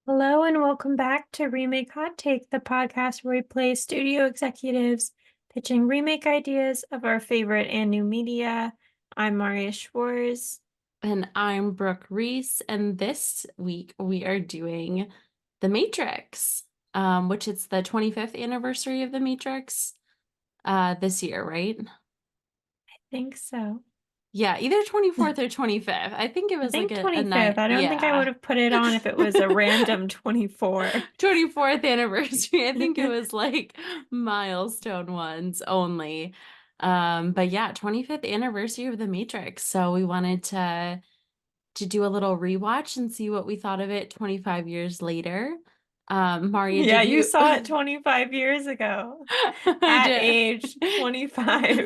Hello and welcome back to Remake Hot Take, the podcast where we play studio executives pitching remake ideas of our favorite and new media. I'm Marriya Schwarz. And I'm Brooke Rees, and this week we are doing The Matrix, which it's the 25th anniversary of The Matrix this year, right? I think so. Yeah, either 24th or 25th. I think it I was like think a 25th. night, I don't think I would yeah. have put it on if it was a random 24. 24th anniversary. I think it was like milestone ones only. But yeah, 25th anniversary of The Matrix. So we wanted to do a little rewatch and see what we thought of it 25 years later. Marriya, Yeah, did you you? saw it 25 years ago I at did. age 25.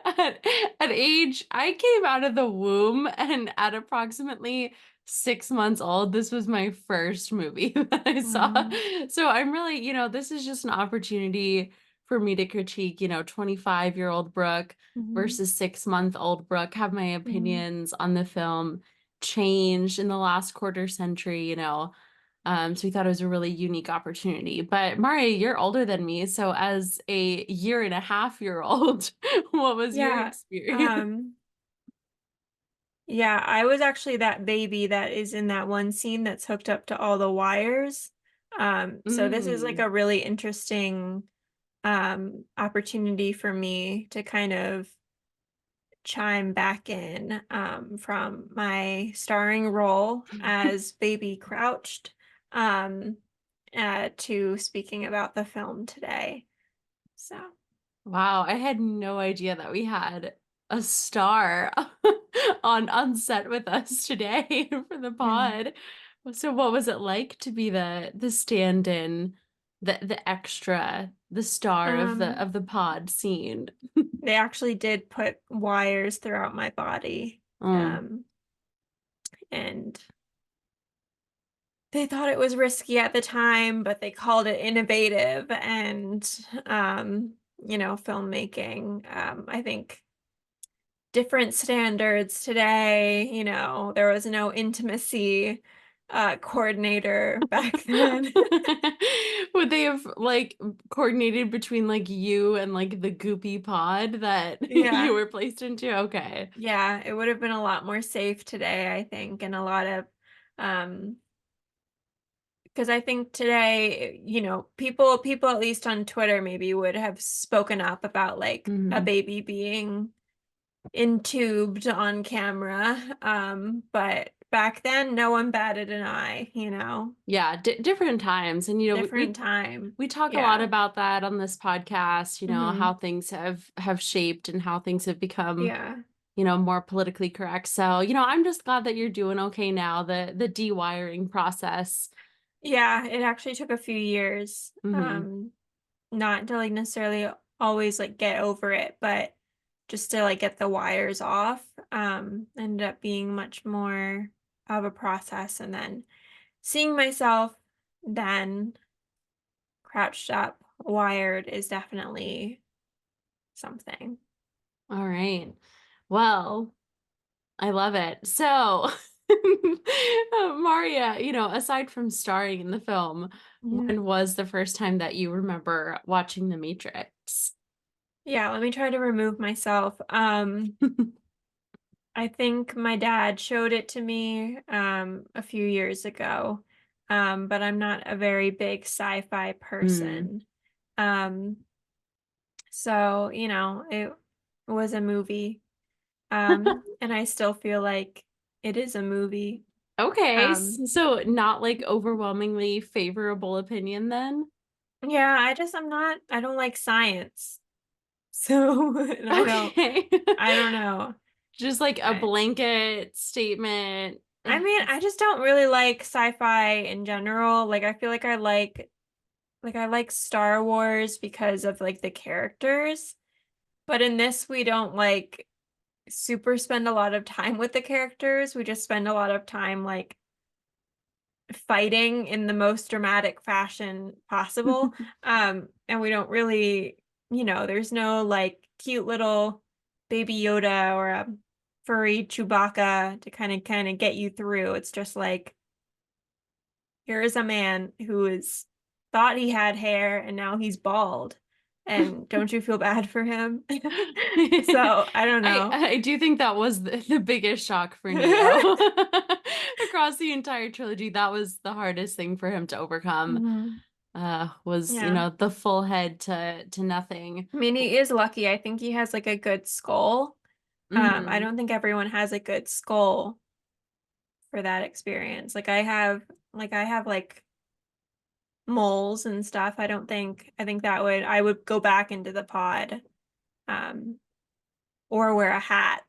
At, at age, I came out of the womb, and at approximately 6 months old, this was my first movie that I saw. Mm, So I'm really, this is just an opportunity for me to critique, 25-year-old Brooke mhm, versus 6-month-old Brooke, have my mhm. opinions on the film changed in the last quarter century. So we thought it was a really unique opportunity. But Marriya, you're older than me, so as a year and a half year old, what was your Yeah. experience? Um, Yeah, I was actually that baby that is in that one scene that's hooked up to all the wires. So this is like Mm. a really interesting opportunity for me to kind of chime back in from my starring role as Baby Crouched um, to speaking about the film today. So, Wow, I had no idea that we had a star on set with us today for the yeah. pod. So what was it like to be the stand-in, the extra, the star of the Um, of the pod scene? they actually did put wires throughout my body. Mm. Um, and they thought it was risky at the time, but they called it innovative and filmmaking. I think different standards today, there was no intimacy coordinator back then. Would they have like coordinated between like you and like the goopy pod that you Yeah. were placed into? Okay. Yeah, it would have been a lot more safe today, I think, and a lot of um because I think today, people at least on Twitter maybe would have spoken up about like a Mhm. baby being intubed on camera. But back then, no one batted an eye. Yeah, different times, and Different time. we talk a lot Yeah. about that on this podcast. Hmm. How things have shaped and how things have become Yeah. more politically correct. So I'm just glad that you're doing okay now. The de-wiring process. Yeah, it actually took a few years. Hmm. Not to like necessarily always like get over it, but just to like get the wires off, ended up being much more of a process. And then seeing myself then crouched up, wired is definitely something. All right. Well, I love it. So, Marriya, aside from starring in the film, Yeah. when was the first time that you remember watching The Matrix? Yeah, let me try to remove myself. I think my dad showed it to me a few years ago. But I'm not a very big sci-fi Mm. person. Um, so, it was a movie. And I still feel like it is a movie. Okay, Um, so not like overwhelmingly favorable opinion then? yeah, I don't like science. So, and Okay. I don't know. Just like a I, blanket statement. I mean, I just don't really like sci-fi in general. Like, I feel like I like Star Wars because of like the characters, but in this we don't like super spend a lot of time with the characters. We just spend a lot of time like fighting in the most dramatic fashion possible. And we don't really, there's no like cute little baby Yoda or a furry Chewbacca to kind of get you through. It's just like here is a man who is thought he had hair and now he's bald. And don't you feel bad for him? So I don't know. I do think that was the biggest shock for Neo. Across the entire trilogy, that was the hardest thing for him to overcome, Mhm. was, Yeah. the full head to nothing. I mean, he is lucky. I think he has like a good skull. I Mhm. don't think everyone has a good skull for that experience. Like I have like moles and stuff. I think that would I would go back into the pod um or wear a hat.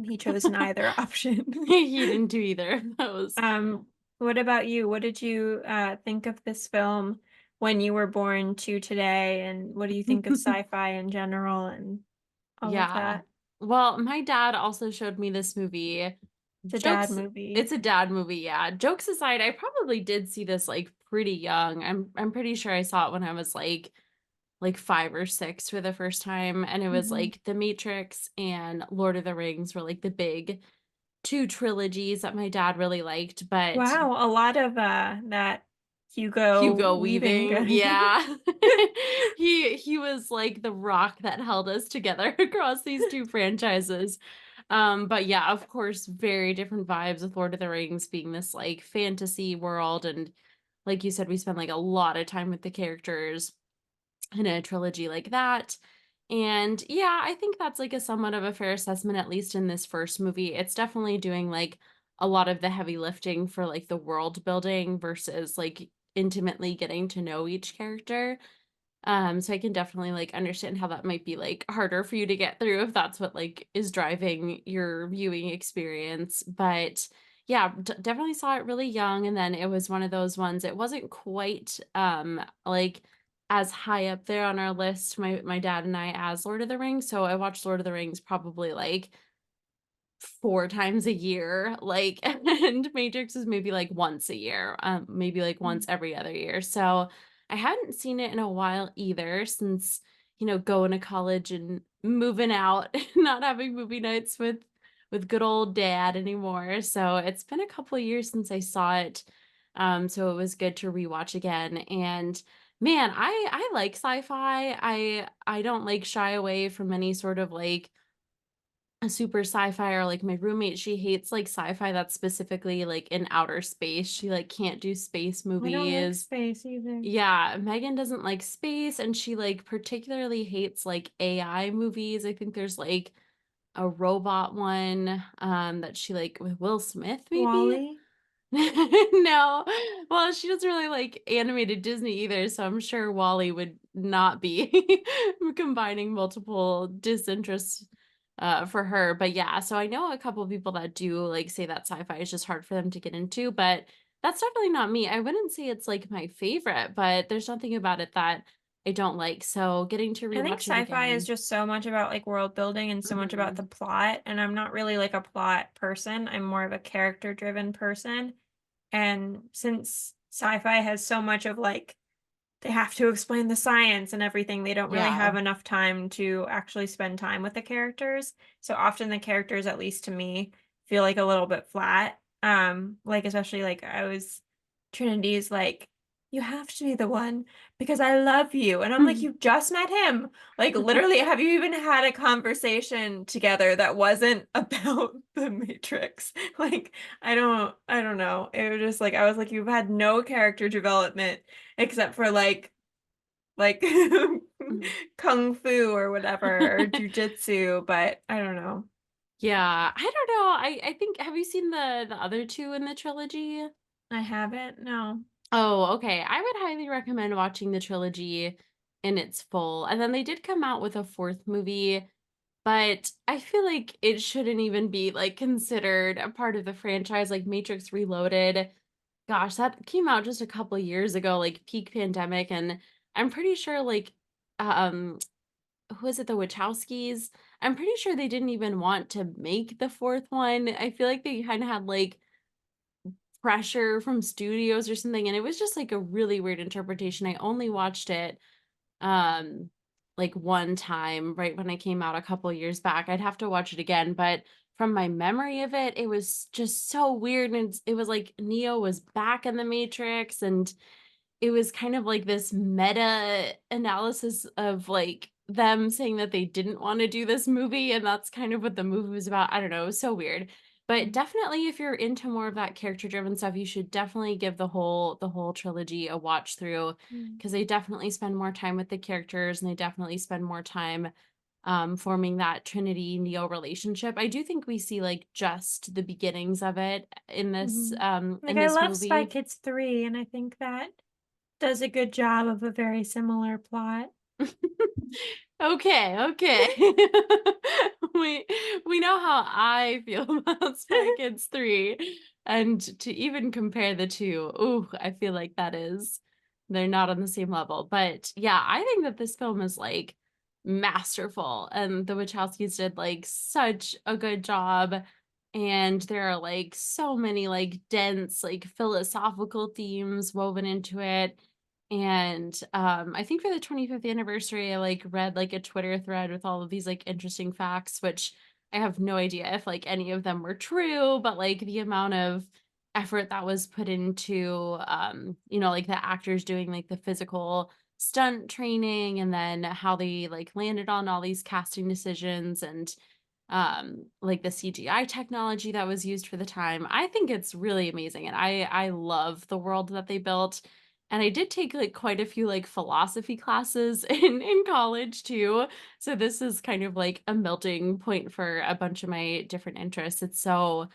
He chose neither option. He didn't do either of those. Um what about you? What did you think of this film when you were born to today, and what do you think of sci-fi in general and all of Yeah. that? Well, my dad also showed me this movie. It's a dad Jokes movie. It's a dad movie, yeah. Jokes aside, I probably did see this, like, pretty young. I'm pretty sure I saw it when I was, like 5 or 6 for the first time, and it was, Mhm. like, The Matrix and Lord of the Rings were, like, the big 2 trilogies that my dad really liked, but Wow, a lot of that Hugo Hugo Weaving. Weaving, yeah. He was like the rock that held us together across these 2 franchises. But yeah, of course, very different vibes with Lord of the Rings being this, like, fantasy world, and like you said, we spend, like, a lot of time with the characters in a trilogy like that. And yeah, I think that's like a somewhat of a fair assessment, at least in this first movie. It's definitely doing like a lot of the heavy lifting for like the world building versus like intimately getting to know each character. So I can definitely like understand how that might be like harder for you to get through if that's what like is driving your viewing experience. But yeah, definitely saw it really young, and then it was one of those ones, it wasn't quite like as high up there on our list, my dad and I, as Lord of the Rings. So I watched Lord of the Rings probably like 4 times a year, like, and Matrix is maybe, like, once a year, maybe, like, once every other year, so I hadn't seen it in a while either since, going to college and moving out, not having movie nights with good old dad anymore, so it's been a couple of years since I saw it, so it was good to rewatch again, and man, I like sci-fi, I don't, like, shy away from any sort of, like, a super sci-fi, or like my roommate, she hates like sci-fi that's specifically like in outer space. She like can't do space I don't like movies. space either. Yeah, Megan doesn't like space, and she like particularly hates like AI movies. I think there's like a robot one that she like with Will Smith maybe. Wally? No. Well, she doesn't really like animated Disney either, so I'm sure Wally would not be combining multiple disinterests for her. But yeah, so I know a couple of people that do like say that sci-fi is just hard for them to get into, but that's definitely not me. I wouldn't say it's like my favorite, but there's nothing about it that I don't like. So getting to I think rewatch it sci-fi is again. just so much about like world building and so much about the Mhm. plot, and I'm not really like a plot person. I'm more of a character driven person. And since sci-fi has so much of like they have to explain the science and everything, they don't really Yeah. have enough time to actually spend time with the characters. So often the characters, at least to me, feel like a little bit flat. Like especially like I was Trinity's like, you have to be the one because I love you. And I'm like, you just met him. Like literally, have you even had a conversation together that wasn't about the Matrix? Like, I don't know. It was just like I was like, you've had no character development except for like kung fu or whatever or jujitsu, but I don't know. Yeah, I don't know. I think, have you seen the other 2 in the trilogy? I haven't. No. Oh, okay. I would highly recommend watching the trilogy in its full. And then they did come out with a 4th movie, but I feel like it shouldn't even be like considered a part of the franchise, like Matrix Reloaded. Gosh, that came out just a couple years ago, like peak pandemic, and I'm pretty sure like um who is it, the Wachowskis? I'm pretty sure they didn't even want to make the 4th one. I feel like they kind of had like pressure from studios or something, and it was just like a really weird interpretation. I only watched it like one time right when it came out a couple years back. I'd have to watch it again, but from my memory of it, it was just so weird, and it was like Neo was back in the Matrix, and it was kind of like this meta analysis of, like, them saying that they didn't wanna do this movie, and that's kind of what the movie was about. I don't know, it was so weird. But Mm, definitely if you're into more of that character-driven stuff, you should definitely give the whole trilogy a watch through, mm, because they definitely spend more time with the characters, and they definitely spend more time, forming that Trinity Neo relationship. I do think we see, like, just the beginnings of it mhm. in Like, I this love Spy movie. Kids 3, and I think that does a good job of a very similar plot. Okay, okay. We we know how I feel about Spy Kids 3, and to even compare the 2, ooh, I feel like they're not on the same level, but, yeah, I think that this film is, like, masterful, and the Wachowskis did, like, such a good job, and there are, like, so many, like, dense, like, philosophical themes woven into it, and, I think for the 25th anniversary, I, like, read, like, a Twitter thread with all of these, like, interesting facts, which I have no idea if, like, any of them were true, but, like, the amount of effort that was put into, like, the actors doing, like, the physical stunt training, and then how they, like, landed on all these casting decisions, and like the CGI technology that was used for the time. I think it's really amazing, and I love the world that they built. And I did take like quite a few like philosophy classes in college too. So this is kind of like a melting point for a bunch of my different interests. It's so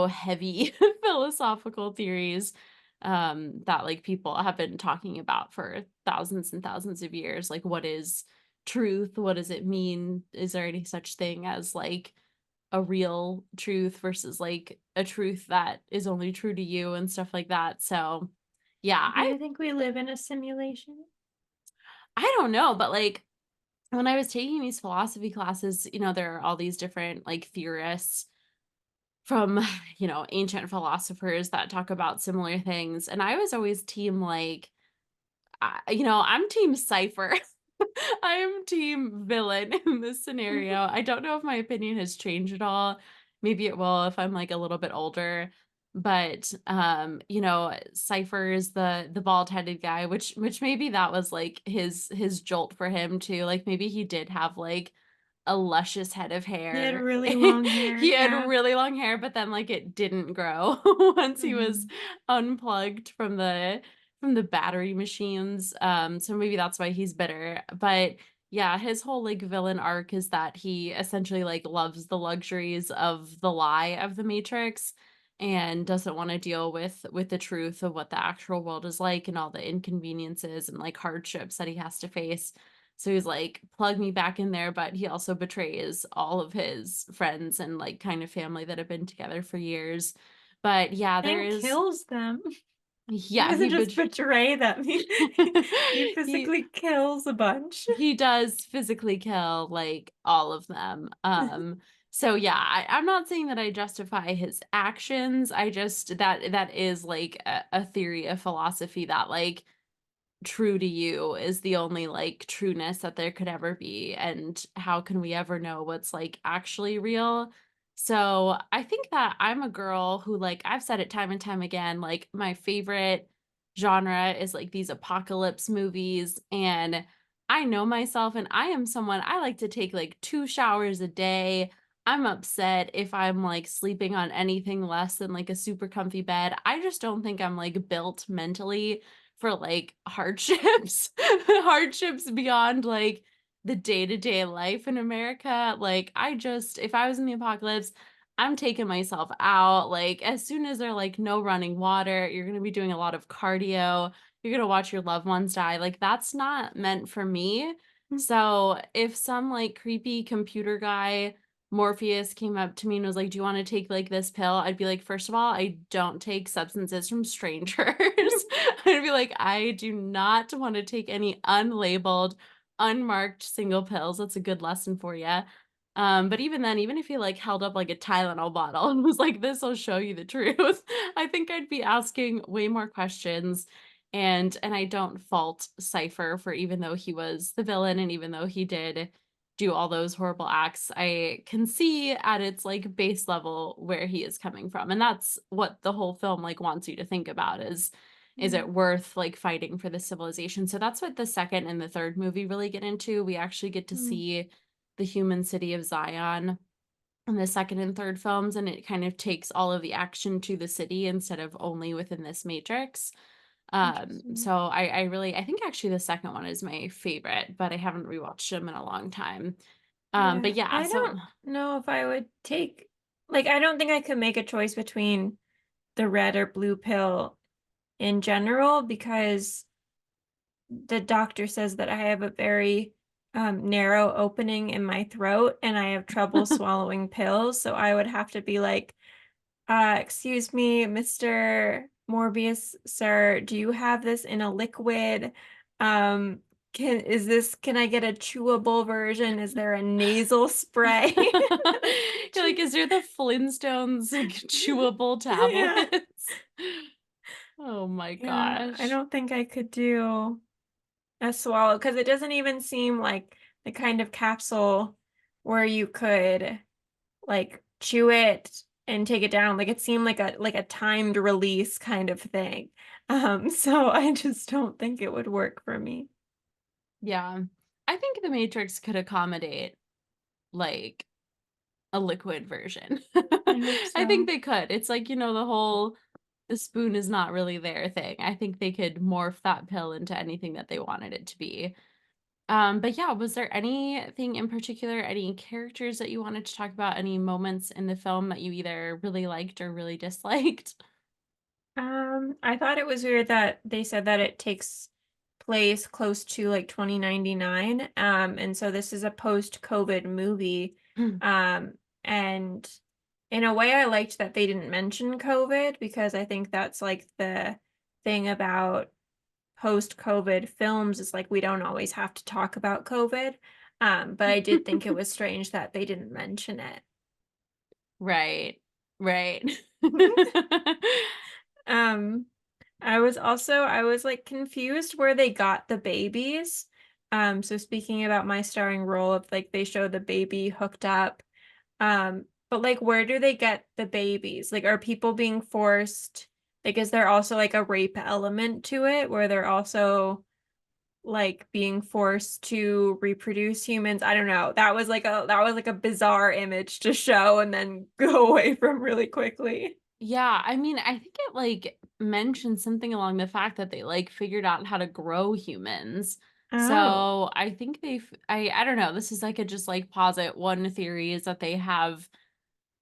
heavy philosophical theories that like people have been talking about for thousands and thousands of years. Like, what is truth? What does it mean? Is there any such thing as like a real truth versus like a truth that is only true to you and stuff like that? So, yeah, Do you think we live in a simulation? I don't know, but like when I was taking these philosophy classes, there are all these different like theorists from, ancient philosophers that talk about similar things, and I was always team like I'm team Cypher. I'm team villain in this scenario. I don't know if my opinion has changed at all. Maybe it will if I'm like a little bit older. But Cypher is the bald-headed guy, which maybe that was like his jolt for him too. Like maybe he did have like a luscious head of He had hair. really long hair, He had yeah. really long hair, but then, like, it didn't grow once he was Mhm. unplugged from the battery machines, so maybe that's why he's bitter, but, yeah, his whole, like, villain arc is that he essentially, like, loves the luxuries of the lie of the Matrix and doesn't wanna deal with the truth of what the actual world is like and all the inconveniences and, like, hardships that he has to face. So he's like, "Plug me back in there," but he also betrays all of his friends and, like, kind of family that have been together for years. But yeah, there And is kills them. He yeah, doesn't just betray them, he he physically kills a bunch. he does physically kill, like, all of them. So yeah, I'm not saying that I justify his actions, I just that is, like, a theory of philosophy that, like, true to you is the only like trueness that there could ever be, and how can we ever know what's like actually real? So I think that I'm a girl who, like, I've said it time and time again, like my favorite genre is like these apocalypse movies, and I know myself, and I am someone, I like to take like 2 showers a day. I'm upset if I'm like sleeping on anything less than like a super comfy bed. I just don't think I'm like built mentally for, like, hardships, hardships beyond, like, the day-to-day life in America. Like, I just if I was in the apocalypse, I'm taking myself out, like, as soon as there like, no running water, you're gonna be doing a lot of cardio, you're gonna watch your loved ones die, like, that's not meant for me. So, if some, like, creepy computer guy, Morpheus, came up to me and was like, "Do you wanna take, like, this pill?" I'd be like, "First of all, I don't take substances from strangers." I'd be like, "I do not wanna take any unlabeled, unmarked single pills." That's a good lesson for you. But even then, even if he, like, held up, like, a Tylenol bottle and was like, "This'll show you the truth," I think I'd be asking way more questions, and I don't fault Cypher for even though he was the villain and even though he did do all those horrible acts, I can see at its, like, base level where he is coming from, and that's what the whole film, like, wants you to think about is it Mhm. worth, like, fighting for the civilization? So that's what the 2nd and the 3rd movie really get into. We actually get to Mm. see the human city of Zion in the 2nd and 3rd films, and it kind of takes all of the action to the city instead of only within this matrix. Interesting. So I really I think actually the 2nd one is my favorite, but I haven't rewatched them in a long time. Yeah, But yeah, I so don't know if I would take like, I don't think I could make a choice between the red or blue pill in general because the doctor says that I have a very narrow opening in my throat and I have trouble swallowing pills. So I would have to be like, excuse me, Mr. Morbius, sir, do you have this in a liquid? Um, can I get a chewable version? Is there a nasal spray? you're like, "Is there the Flintstones, like, chewable Yeah. tablets?" Oh my Yeah, I gosh. don't think I could do a swallow because it doesn't even seem like the kind of capsule where you could like chew it and take it down. Like it seemed like a timed release kind of thing. So I just don't think it would work for me. Yeah. I think The Matrix could accommodate, like, a liquid version. I hope I think so. they could. It's like, the whole "the spoon is not really there" thing. I think they could morph that pill into anything that they wanted it to be. But yeah, was there anything in particular, any characters that you wanted to talk about, any moments in the film that you either really liked or really disliked? I thought it was weird that they said that it takes place close to like 2099. And so this is a post-COVID movie. Um, and in a way I liked that they didn't mention COVID because I think that's like the thing about post-COVID films is like we don't always have to talk about COVID. But I did think it was strange that they didn't mention it. Right. Right. Um, I was like confused where they got the babies. So speaking about my starring role of like they show the baby hooked up. But like where do they get the babies? Like are people being forced? Like is there also like a rape element to it where they're also like being forced to reproduce humans? I don't know. That was like a bizarre image to show and then go away from really quickly. Yeah, I mean, I think it, like, mentioned something along the fact that they, like, figured out how to grow humans. Oh. So, I think I don't know, this is I could just, like, posit one theory is that they have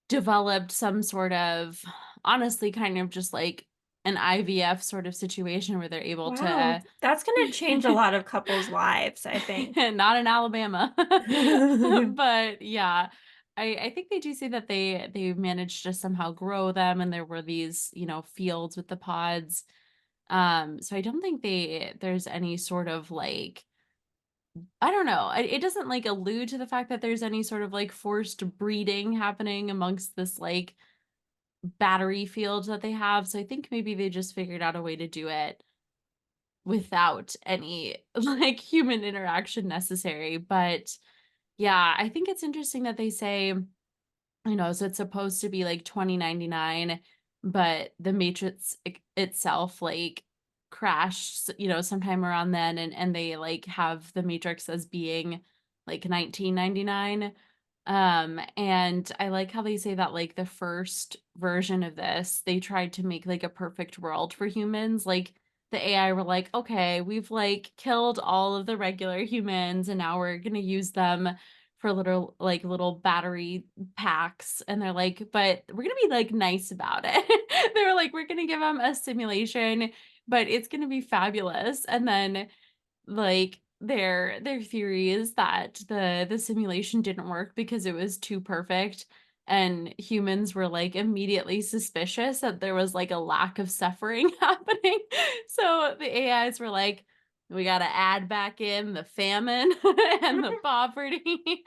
developed some sort of honestly, kind of just like an IVF sort of situation where they're able Wow, to that's gonna change a lot of couples' lives, I think. not in Alabama. But yeah, I think they do say that they managed to somehow grow them and there were these, fields with the pods. So I don't think there's any sort of like I don't know. It doesn't like allude to the fact that there's any sort of like forced breeding happening amongst this like battery field that they have. So I think maybe they just figured out a way to do it without any like human interaction necessary. But yeah, I think it's interesting that they say, so it's supposed to be like 2099, but the Matrix itself like crashed, sometime around then and they like have the Matrix as being like 1999. And I like how they say that like the first version of this, they tried to make like a perfect world for humans. Like the AI were like, okay, we've like killed all of the regular humans and now we're gonna use them for little battery packs. And they're like, but we're gonna be like nice about it. They were like, we're gonna give them a simulation, but it's gonna be fabulous. And then like, their theory is that the simulation didn't work because it was too perfect, and humans were, like, immediately suspicious that there was, like, a lack of suffering happening. So, the AIs were like, "We gotta add back in the famine and the poverty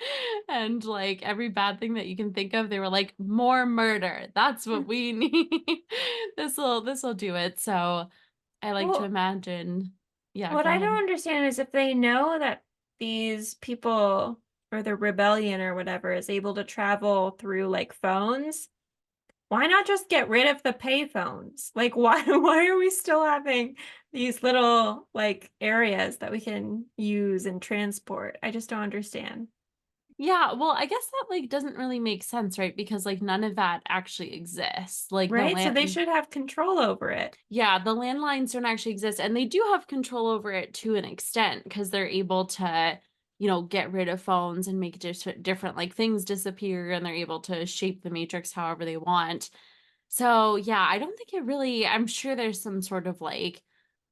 and, like, every bad thing that you can think of." They were like, "More murder. That's what we need. This'll do it." So, I like to Well, imagine. Yeah, what go I ahead. don't understand is if they know that these people or the rebellion or whatever is able to travel through like phones, why not just get rid of the payphones? Like why why are we still having these little like areas that we can use and transport? I just don't understand. Yeah, well, I guess that like doesn't really make sense, right? Because like none of that actually exists. Like the Right? So they land should have control over it. Yeah, the landlines don't actually exist, and they do have control over it to an extent because they're able to, get rid of phones and make different like things disappear, and they're able to shape the matrix however they want. So, yeah, I don't think it really I'm sure there's some sort of like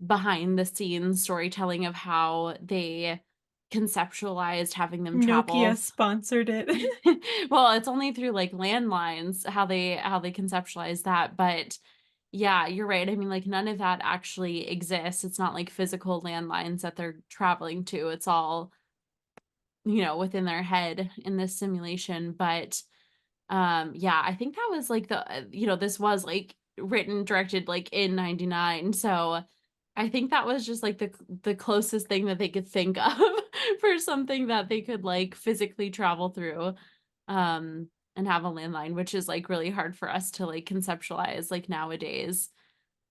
behind the scenes storytelling of how they conceptualized having them Nokia travel. sponsored it. Well, it's only through like landlines how they conceptualize that, but yeah, you're right. I mean, like none of that actually exists. It's not like physical landlines that they're traveling to. It's all, within their head in this simulation. But yeah, I think that was like this was like written, directed like in 99. So I think that was just like the closest thing that they could think of for something that they could like physically travel through and have a landline, which is like really hard for us to like conceptualize like nowadays.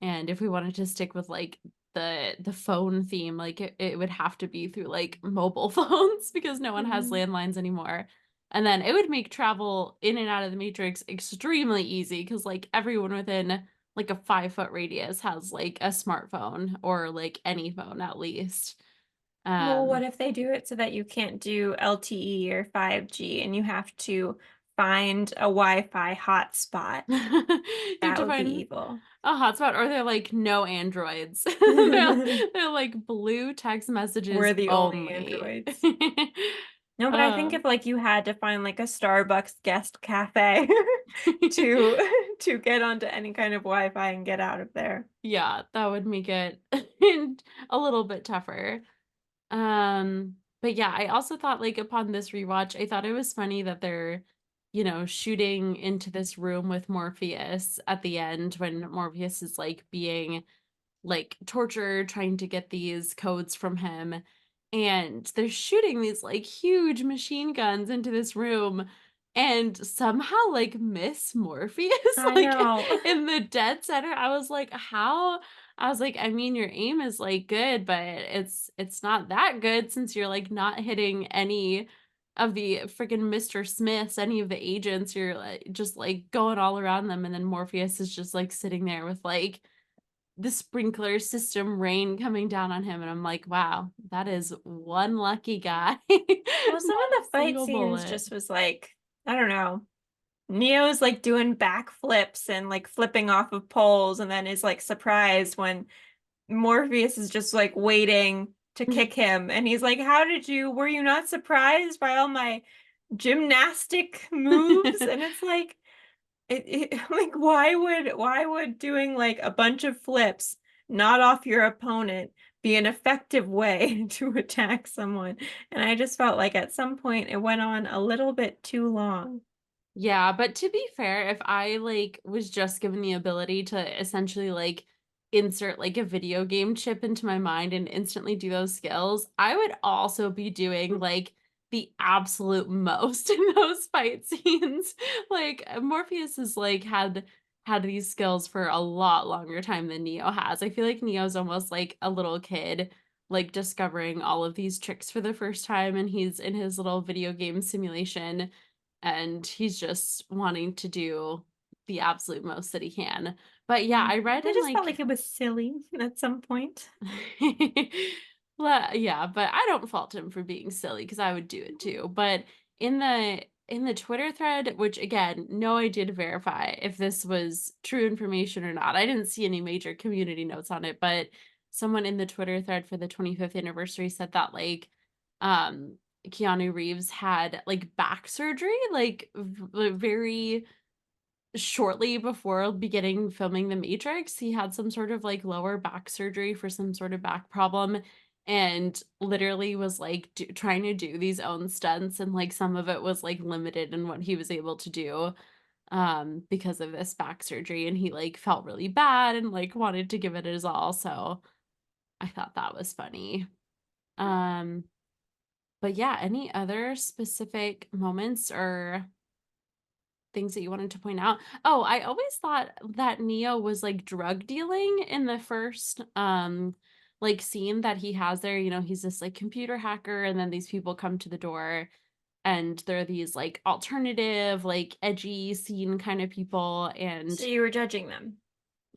And if we wanted to stick with, like, the phone theme, like, it would have to be through, like, mobile phones because no one has Mhm. landlines anymore. And then it would make travel in and out of the matrix extremely easy because like, everyone within, like, a 5-foot radius has, like, a smartphone or, like, any phone at least. Well, what Um if they do it so that you can't do LTE or 5G and you have to find a Wi-Fi hotspot? You have That to would be find evil. a hotspot or they're, like, no androids. We're They're, like, blue text messages the only only. androids. No, but I think Uh, if like you had to find like a Starbucks guest cafe to to get onto any kind of Wi-Fi and get out of there. yeah, that would make it a little bit tougher. But yeah, I also thought like upon this rewatch, I thought it was funny that they're, shooting into this room with Morpheus at the end when Morpheus is like being like tortured, trying to get these codes from him. And they're shooting these like huge machine guns into this room and somehow like miss Morpheus I like know. in the dead center. I was like, how? I was like, I mean, your aim is like good, but it's not that good since you're like not hitting any of the freaking Mr. Smiths, any of the agents. You're like, just like going all around them, and then Morpheus is just like sitting there with like the sprinkler system rain coming down on him, and I'm like, "Wow, that is one lucky guy." Well, some Not of a the fight single scenes bullet. just was like, I don't know. Neo's like doing backflips and like flipping off of poles and then is like surprised when Morpheus is just like waiting to kick him and he's like, "How did you were you not surprised by all my gymnastic moves?" And it's like like why would doing like a bunch of flips not off your opponent be an effective way to attack someone? And I just felt like at some point it went on a little bit too long. Yeah, but to be fair, if I, like, was just given the ability to essentially, like, insert, like, a video game chip into my mind and instantly do those skills, I would also be doing, like, the absolute most in those fight scenes. Like, Morpheus has, like, had these skills for a lot longer time than Neo has. I feel like Neo's almost like a little kid, like, discovering all of these tricks for the first time, and he's in his little video game simulation and he's just wanting to do the absolute most that he can. But yeah, I read I in just felt like like it was silly at some point. yeah, but I don't fault him for being silly because I would do it too. But in the Twitter thread, which again, no idea to verify if this was true information or not. I didn't see any major community notes on it, but someone in the Twitter thread for the 25th anniversary said that like um Keanu Reeves had like back surgery like very shortly before beginning filming The Matrix. He had some sort of like lower back surgery for some sort of back problem and literally was like trying to do these own stunts, and like some of it was like limited in what he was able to do because of this back surgery, and he like felt really bad and like wanted to give it his all. So I thought that was funny. Um But yeah, any other specific moments or things that you wanted to point out? Oh, I always thought that Neo was like drug dealing in the first like scene that he has there. You know, he's this like computer hacker, and then these people come to the door, and they're these like alternative, like edgy scene kind of people. So And you were judging them.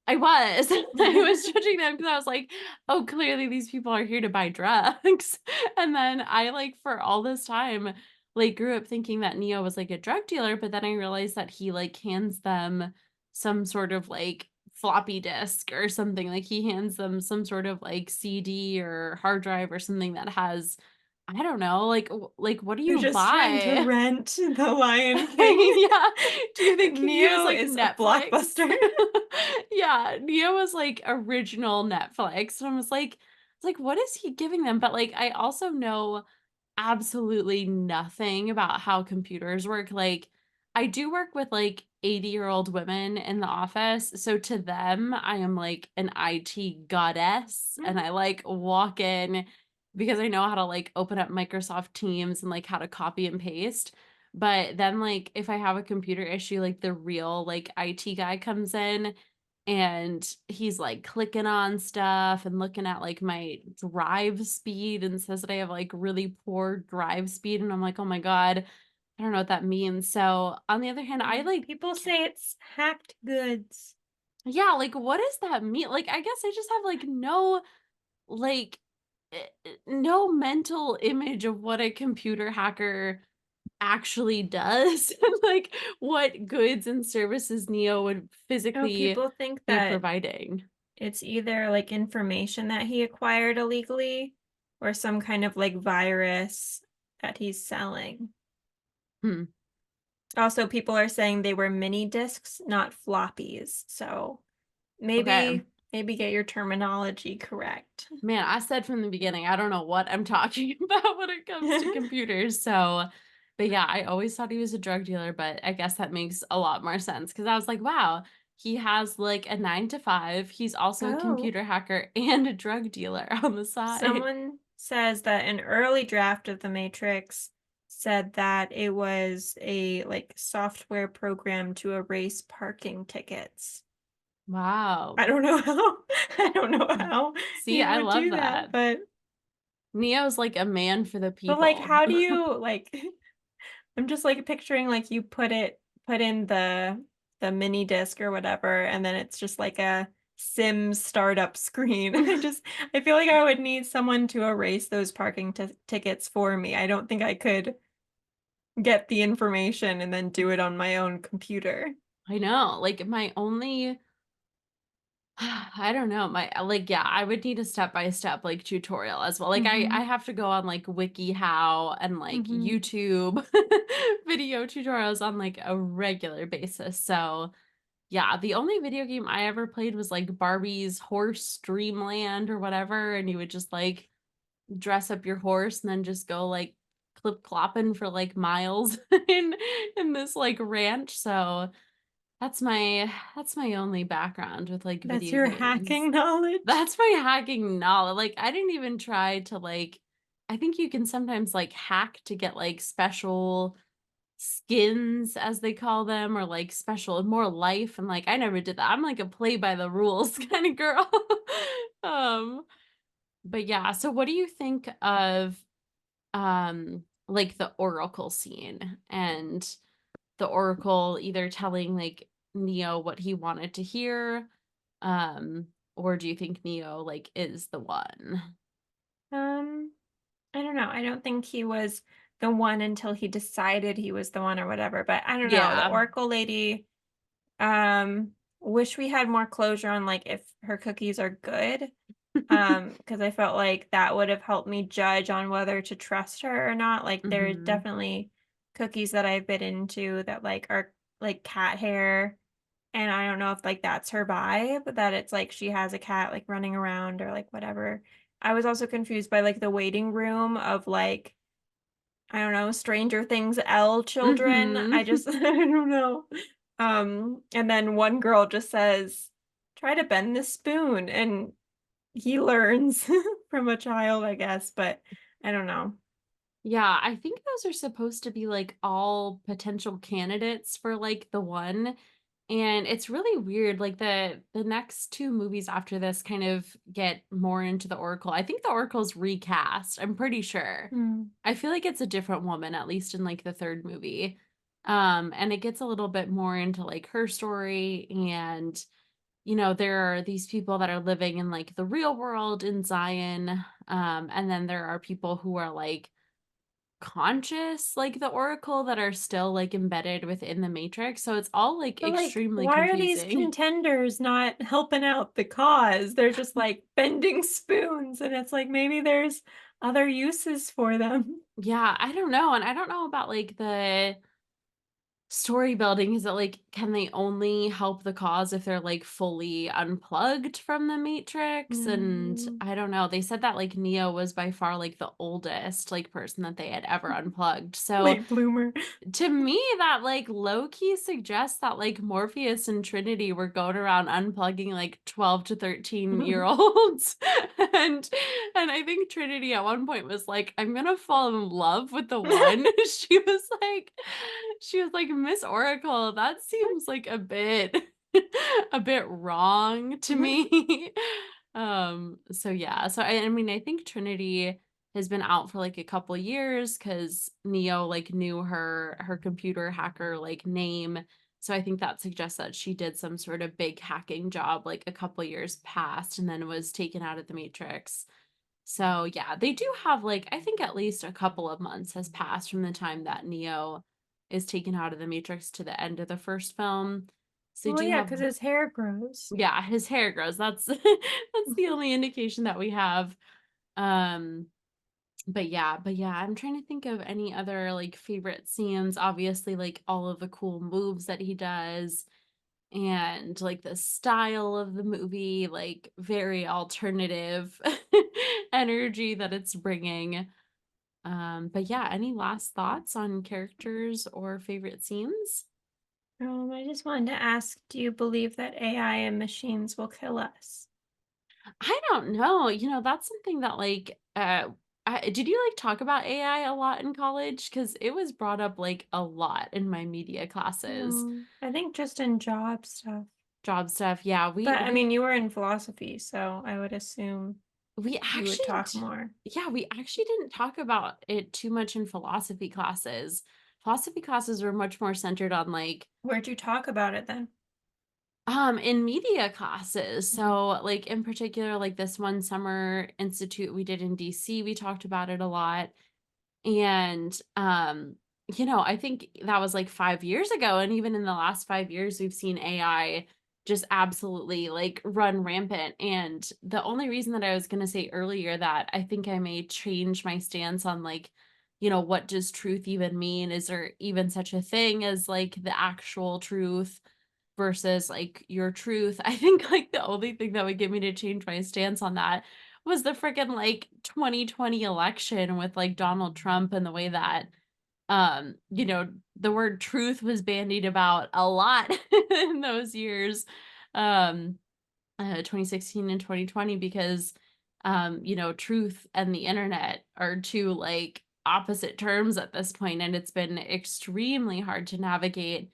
I was. I was judging them because I was like, "Oh, clearly these people are here to buy drugs." And then I, like, for all this time, like, grew up thinking that Neo was, like, a drug dealer, but then I realized that he, like, hands them some sort of, like, floppy disk or something, like, he hands them some sort of, like, CD or hard drive or something that has, I don't know, like, what do You're you just trying to buy? rent The Lion King. Yeah. Do you think he was Neo like is a Netflix? blockbuster. Yeah, Neo was like original Netflix, and I was like, "What is he giving them?" But, like, I also know absolutely nothing about how computers work. Like, I do work with, like, 80-year-old women in the office, so to them, I am like an IT goddess, and I, like, walk in because I know how to, like, open up Microsoft Teams and, like, how to copy and paste. But then, like, if I have a computer issue, like, the real, like, IT guy comes in, and he's, like, clicking on stuff and looking at, like, my drive speed and says that I have, like, really poor drive speed, and I'm like, "Oh my god, I don't know what that means." So, on the other hand, I, like People say it's hacked goods. yeah, like, what does that mean? Like, I guess I just have, like, no, like, no mental image of what a computer hacker actually does, and, like, what goods and services Neo would No, physically people think be that providing. it's either like information that he acquired illegally or some kind of like virus that he's selling. Hmm, Also, people are saying they were mini discs, not floppies. So okay. maybe get your terminology correct. Man, I said from the beginning, I don't know what I'm talking about when it comes to computers. So, but yeah, I always thought he was a drug dealer, but I guess that makes a lot more sense because I was like, wow, he has like a 9 to 5. He's also a Oh, computer hacker and a drug dealer on the side. someone says that an early draft of The Matrix said that it was a like software program to erase parking tickets. Wow. I don't know how I don't know how See, you I would love do that, that. but Neo's like a man for the like people. how do you like I'm just like picturing like you put in the mini disc or whatever and then it's just like a Sims startup screen. I feel like I would need someone to erase those parking tickets for me. I don't think I could get the information and then do it on my own computer. I know. Like my only I don't know. My like yeah, I would need a step by step like tutorial as well. Like I Mhm. have to go on like WikiHow and like Mhm. YouTube video tutorials on like a regular basis. So, yeah, the only video game I ever played was like Barbie's Horse Dreamland or whatever, and you would just like dress up your horse and then just go like clip clopping for like miles in this like ranch. So, that's my only background with, like, That's video your games. hacking knowledge. That's my hacking knowledge, like, I didn't even try to, like I think you can sometimes, like, hack to get, like, special skins, as they call them, or, like, special more life, and, like, I never did that. I'm, like, a play by the rules kinda girl. Um, but yeah, so what do you think of, like, the oracle scene and the oracle either telling like Neo what he wanted to hear, or do you think Neo like is the one? Um, I don't know. I don't think he was the one until he decided he was the one or whatever, but I don't know. The Yeah. Oracle lady, wish we had more closure on like if her cookies are good. Because I felt like that would have helped me judge on whether to trust her or not. Like there are Mhm. definitely cookies that I've bit into that like are like cat hair. And I don't know if like that's her vibe, that it's like she has a cat like running around or like whatever. I was also confused by like the waiting room of like, I don't know, Stranger Things L children. I Mhm. just I don't know. And then one girl just says, try to bend the spoon. And he learns from a child, I guess, but I don't know. Yeah, I think those are supposed to be like all potential candidates for like the one. And it's really weird. Like the next two movies after this kind of get more into the Oracle. I think the Oracle's recast. I'm pretty sure. Mm. I feel like it's a different woman, at least in like the third movie. And it gets a little bit more into like her story and there are these people that are living in like the real world in Zion. And then there are people who are like conscious like the Oracle that are still like embedded within the Matrix. So it's all like But, like, extremely why are these confusing. contenders not helping out the cause? They're just, like, bending spoons, and it's like, maybe there's other uses for them. Yeah, I don't know. And I don't know about like the story building. Is it like, can they only help the cause if they're like fully unplugged from the Matrix? And Mm. I don't know. They said that like Neo was by far like the oldest like person that they had ever unplugged. So Late bloomer. to me, that, like, low key suggests that, like, Morpheus and Trinity were going around unplugging, like, 12 to 13-year-olds. And I think Trinity at one point was like, "I'm gonna fall in love with the one." She was like, "Miss Oracle, that seems like a bit a bit wrong to me." So yeah. So I mean, I think Trinity has been out for like a couple years because Neo like knew her computer hacker like name. So I think that suggests that she did some sort of big hacking job like a couple years past and then was taken out of the Matrix. So yeah, they do have like I think at least a couple of months has passed from the time that Neo is taken out of the Matrix to the end of the first film. So they Well, do yeah, have because his hair grows. yeah, his hair grows. That's that's the only indication that we have. Um but yeah, I'm trying to think of any other like favorite scenes. Obviously, like all of the cool moves that he does and like the style of the movie, like very alternative energy that it's bringing. But yeah, any last thoughts on characters or favorite scenes? I just wanted to ask, do you believe that AI and machines will kill us? I don't know. That's something that did you like talk about AI a lot in college? Because it was brought up like a lot in my media classes, No, I think just in job stuff. job stuff. Yeah, we But I we mean, you were in philosophy, so I would assume we you would actually talk more. yeah, we actually didn't talk about it too much in philosophy classes. Philosophy classes were much more centered on like Where'd you talk about it then? in media classes. Mhm. So like in particular like this one summer institute we did in DC, we talked about it a lot. And, I think that was like 5 years ago, and even in the last 5 years, we've seen AI just absolutely, like, run rampant, and the only reason that I was gonna say earlier that I think I may change my stance on, like, what does truth even mean? Is there even such a thing as, like, the actual truth versus, like, your truth? I think, like, the only thing that would get me to change my stance on that was the freaking, like, 2020 election with, like, Donald Trump and the way that, the word truth was bandied about a lot in those years, um, 2016 and 2020 because, truth and the internet are 2, like, opposite terms at this point, and it's been extremely hard to navigate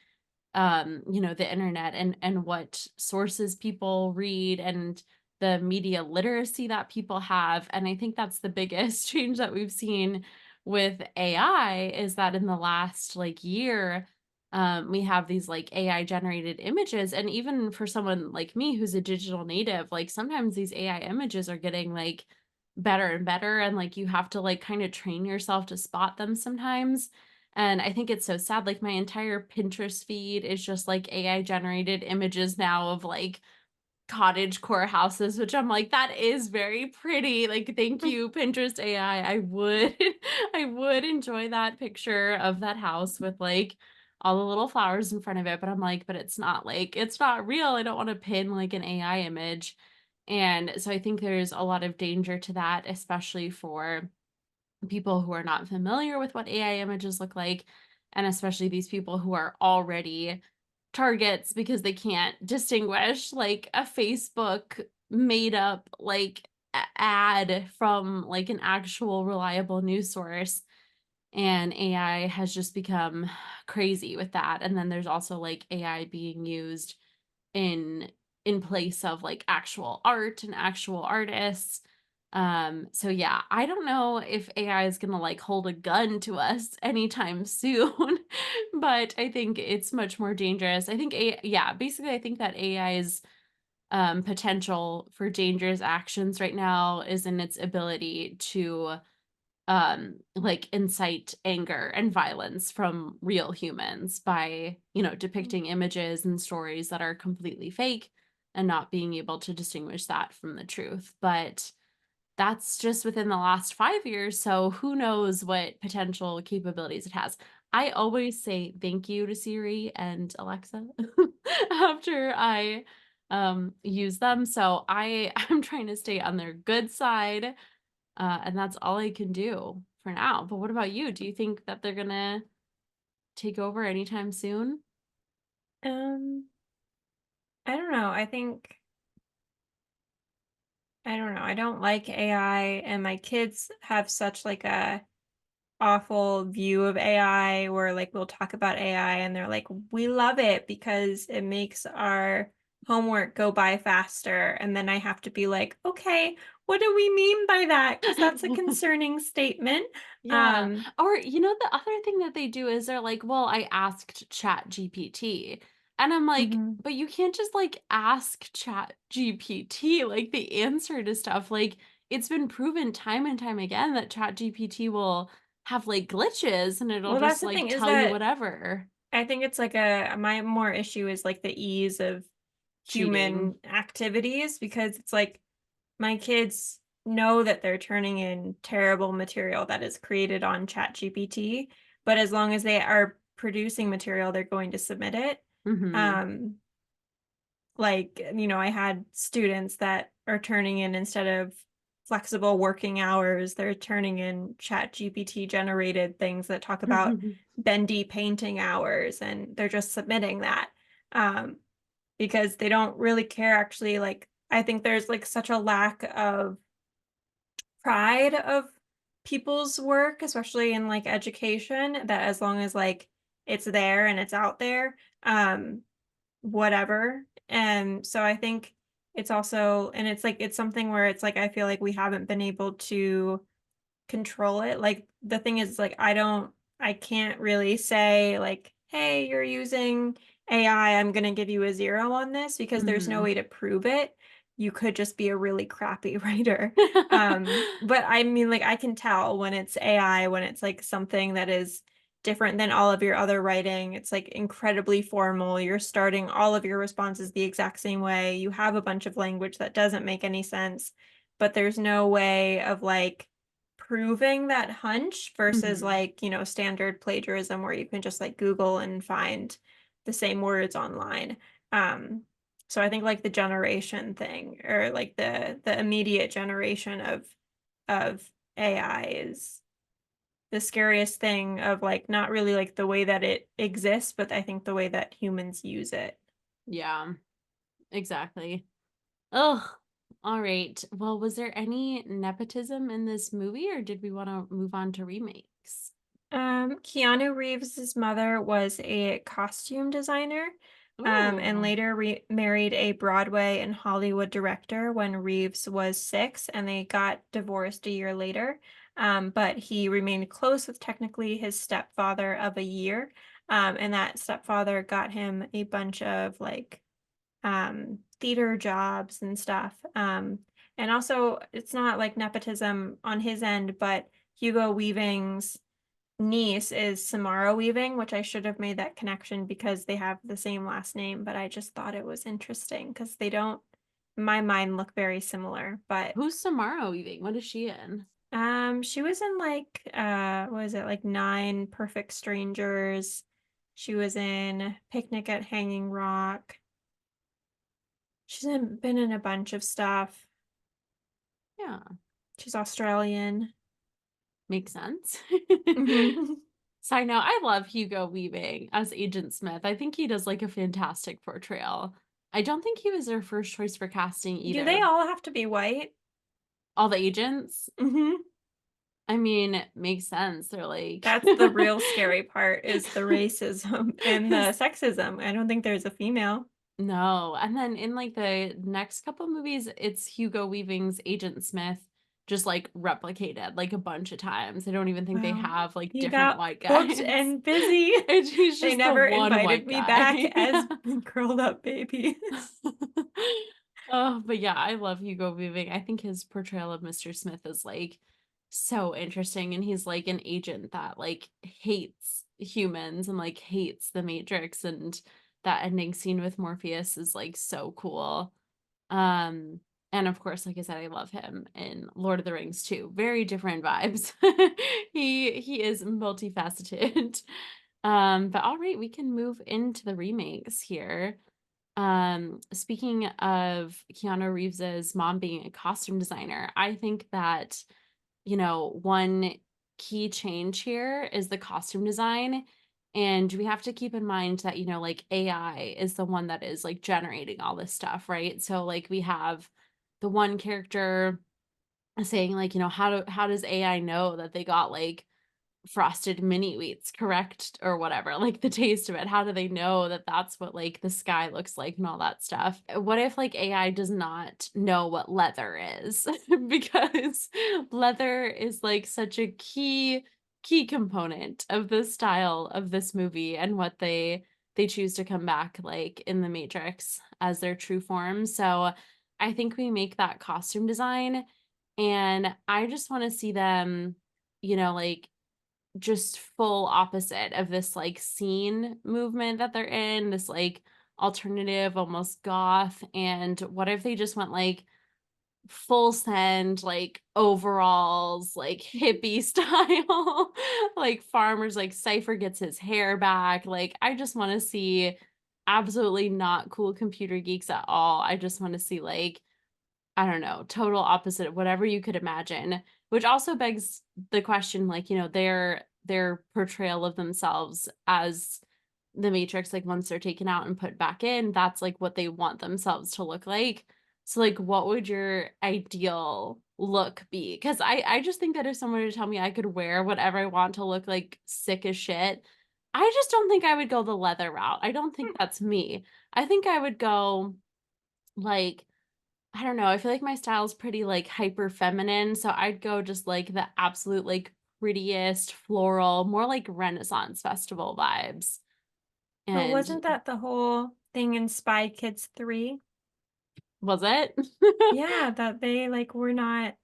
the internet and what sources people read and the media literacy that people have. And I think that's the biggest change that we've seen with AI is that in the last like year, we have these like AI generated images. And even for someone like me who's a digital native, like sometimes these AI images are getting like better and better. And like you have to like kind of train yourself to spot them sometimes. And I think it's so sad, like, my entire Pinterest feed is just, like, AI generated images now of, like, cottagecore houses, which I'm like, "That is very pretty." Like, "Thank you, Pinterest AI." I would I would enjoy that picture of that house with, like, all the little flowers in front of it, but I'm like, "But it's not, like it's not real. I don't wanna pin, like, an AI image." And so I think there's a lot of danger to that, especially for people who are not familiar with what AI images look like, and especially these people who are already targets because they can't distinguish like a Facebook made up like ad from like an actual reliable news source. and AI has just become crazy with that. And then there's also like AI being used in in place of like actual art and actual artists. So yeah, I don't know if AI is going to like hold a gun to us anytime soon, but I think it's much more dangerous. I think yeah, basically I think that AI's potential for dangerous actions right now is in its ability to like incite anger and violence from real humans by, depicting images and stories that are completely fake and not being able to distinguish that from the truth. But that's just within the last 5 years, so who knows what potential capabilities it has. I always say thank you to Siri and Alexa after I use them, so I'm trying to stay on their good side, and that's all I can do for now. But what about you? Do you think that they're gonna take over anytime soon? Um, I don't know. I don't know. I don't like AI, and my kids have such like a awful view of AI where like we'll talk about AI and they're like, we love it because it makes our homework go by faster. And then I have to be like, okay, what do we mean by that? Because that's a concerning statement. Yeah. Um, Or, the other thing that they do is they're like, well, I asked Chat GPT. And I'm like, mhm. but you can't just like ask Chat GPT like the answer to stuff. Like, it's been proven time and time again that Chat GPT will have like glitches and it'll Well, that's just the like thing is tell you that whatever. I think it's like my more issue is like the ease of Cheating. human activities because it's like my kids know that they're turning in terrible material that is created on ChatGPT, but as long as they are producing material, they're going to submit it. Mhm. Um, I had students that are turning in instead of flexible working hours, they're turning in ChatGPT generated things that talk about bendy painting hours, and they're just submitting that. Um, because they don't really care actually like I think there's like such a lack of pride of people's work, especially in like education, that as long as like it's there and it's out there, whatever. And so I think it's also, and it's like, it's something where it's like, I feel like we haven't been able to control it. Like the thing is like I can't really say like, "Hey, you're using AI, I'm going to give you a 0 on this," because there's no Mhm. way to prove it. You could just be a really crappy writer. But I mean like I can tell when it's AI, when it's like something that is different than all of your other writing. It's like incredibly formal. You're starting all of your responses the exact same way. You have a bunch of language that doesn't make any sense, but there's no way of like proving that hunch versus Mhm. like, standard plagiarism where you can just like Google and find the same words online. Um, so I think like the generation thing or like the immediate generation of AI is the scariest thing of like not really like the way that it exists, but I think the way that humans use it. Yeah, exactly. Ugh. All right. Well, was there any nepotism in this movie, or did we want to move on to remakes? Keanu Reeves's mother was a costume designer, and Ooh. later married a Broadway and Hollywood director when Reeves was 6, and they got divorced a year later. But he remained close with technically his stepfather of a year, and that stepfather got him a bunch of like theater jobs and stuff. And also, it's not like nepotism on his end, but Hugo Weaving's niece is Samara Weaving, which I should have made that connection because they have the same last name, but I just thought it was interesting because they don't, in my mind, look very similar. But Who's Samara Weaving? What is she in? she was in like what is it, like Nine Perfect Strangers. She was in Picnic at Hanging Rock. Been in a bunch of stuff. Yeah, She's Australian. makes sense. Mhm. Side note, I love Hugo Weaving as Agent Smith. I think he does like a fantastic portrayal. I don't think he was their first choice for casting Do they either. all have to be white? All the agents? Hmm. I mean, makes sense. They're like That's the real scary part is the racism and the 'cause sexism. I don't think there's a female. no, and then in, like, the next couple movies, it's Hugo Weaving's Agent Smith just, like, replicated, like, a bunch of times. I don't even think they Wow. have, like, He different got white booked guys. and busy. And he's They just the never one invited white me back guy. as curled up babies. Oh, but yeah, I love Hugo Weaving. I think his portrayal of Mr. Smith is, like, so interesting, and he's, like, an agent that, like, hates humans and, like, hates the Matrix, and that ending scene with Morpheus is, like, so cool. Um, and of course, like I said, I love him in Lord of the Rings too. Very different vibes. He is multifaceted. But all right, we can move into the remakes here. Speaking of Keanu Reeves's mom being a costume designer, I think that, one key change here is the costume design. And we have to keep in mind that, like AI is the one that is like generating all this stuff, right? So like we have the one character saying like, how does AI know that they got like frosted mini wheats, correct? Or whatever, like the taste of it. How do they know that that's what like the sky looks like and all that stuff? What if like AI does not know what leather is? Because leather is like such a key component of the style of this movie and what they choose to come back like in the Matrix as their true form. So I think we make that costume design and I just want to see them, like just full opposite of this, like, scene movement that they're in, this, like, alternative, almost goth, and what if they just went, like, full send, like, overalls, like, hippie style, like, farmers, like, Cypher gets his hair back, like, I just wanna see absolutely not cool computer geeks at all, I just wanna see, like, I don't know, total opposite of whatever you could imagine, which also begs the question, like, their portrayal of themselves as the Matrix, like, once they're taken out and put back in, that's, like, what they want themselves to look like. So, like, what would your ideal look be? Because I just think that if someone were to tell me I could wear whatever I want to look, like, sick as shit, I just don't think I would go the leather route. I don't think that's me. I think I would go, like, I don't know, I feel like my style is pretty, like, hyper feminine, so I'd go just, like, the absolute, like, prettiest floral, more like Renaissance festival vibes, But and wasn't that the whole thing in Spy Kids 3? was it? Yeah, that they, like, were not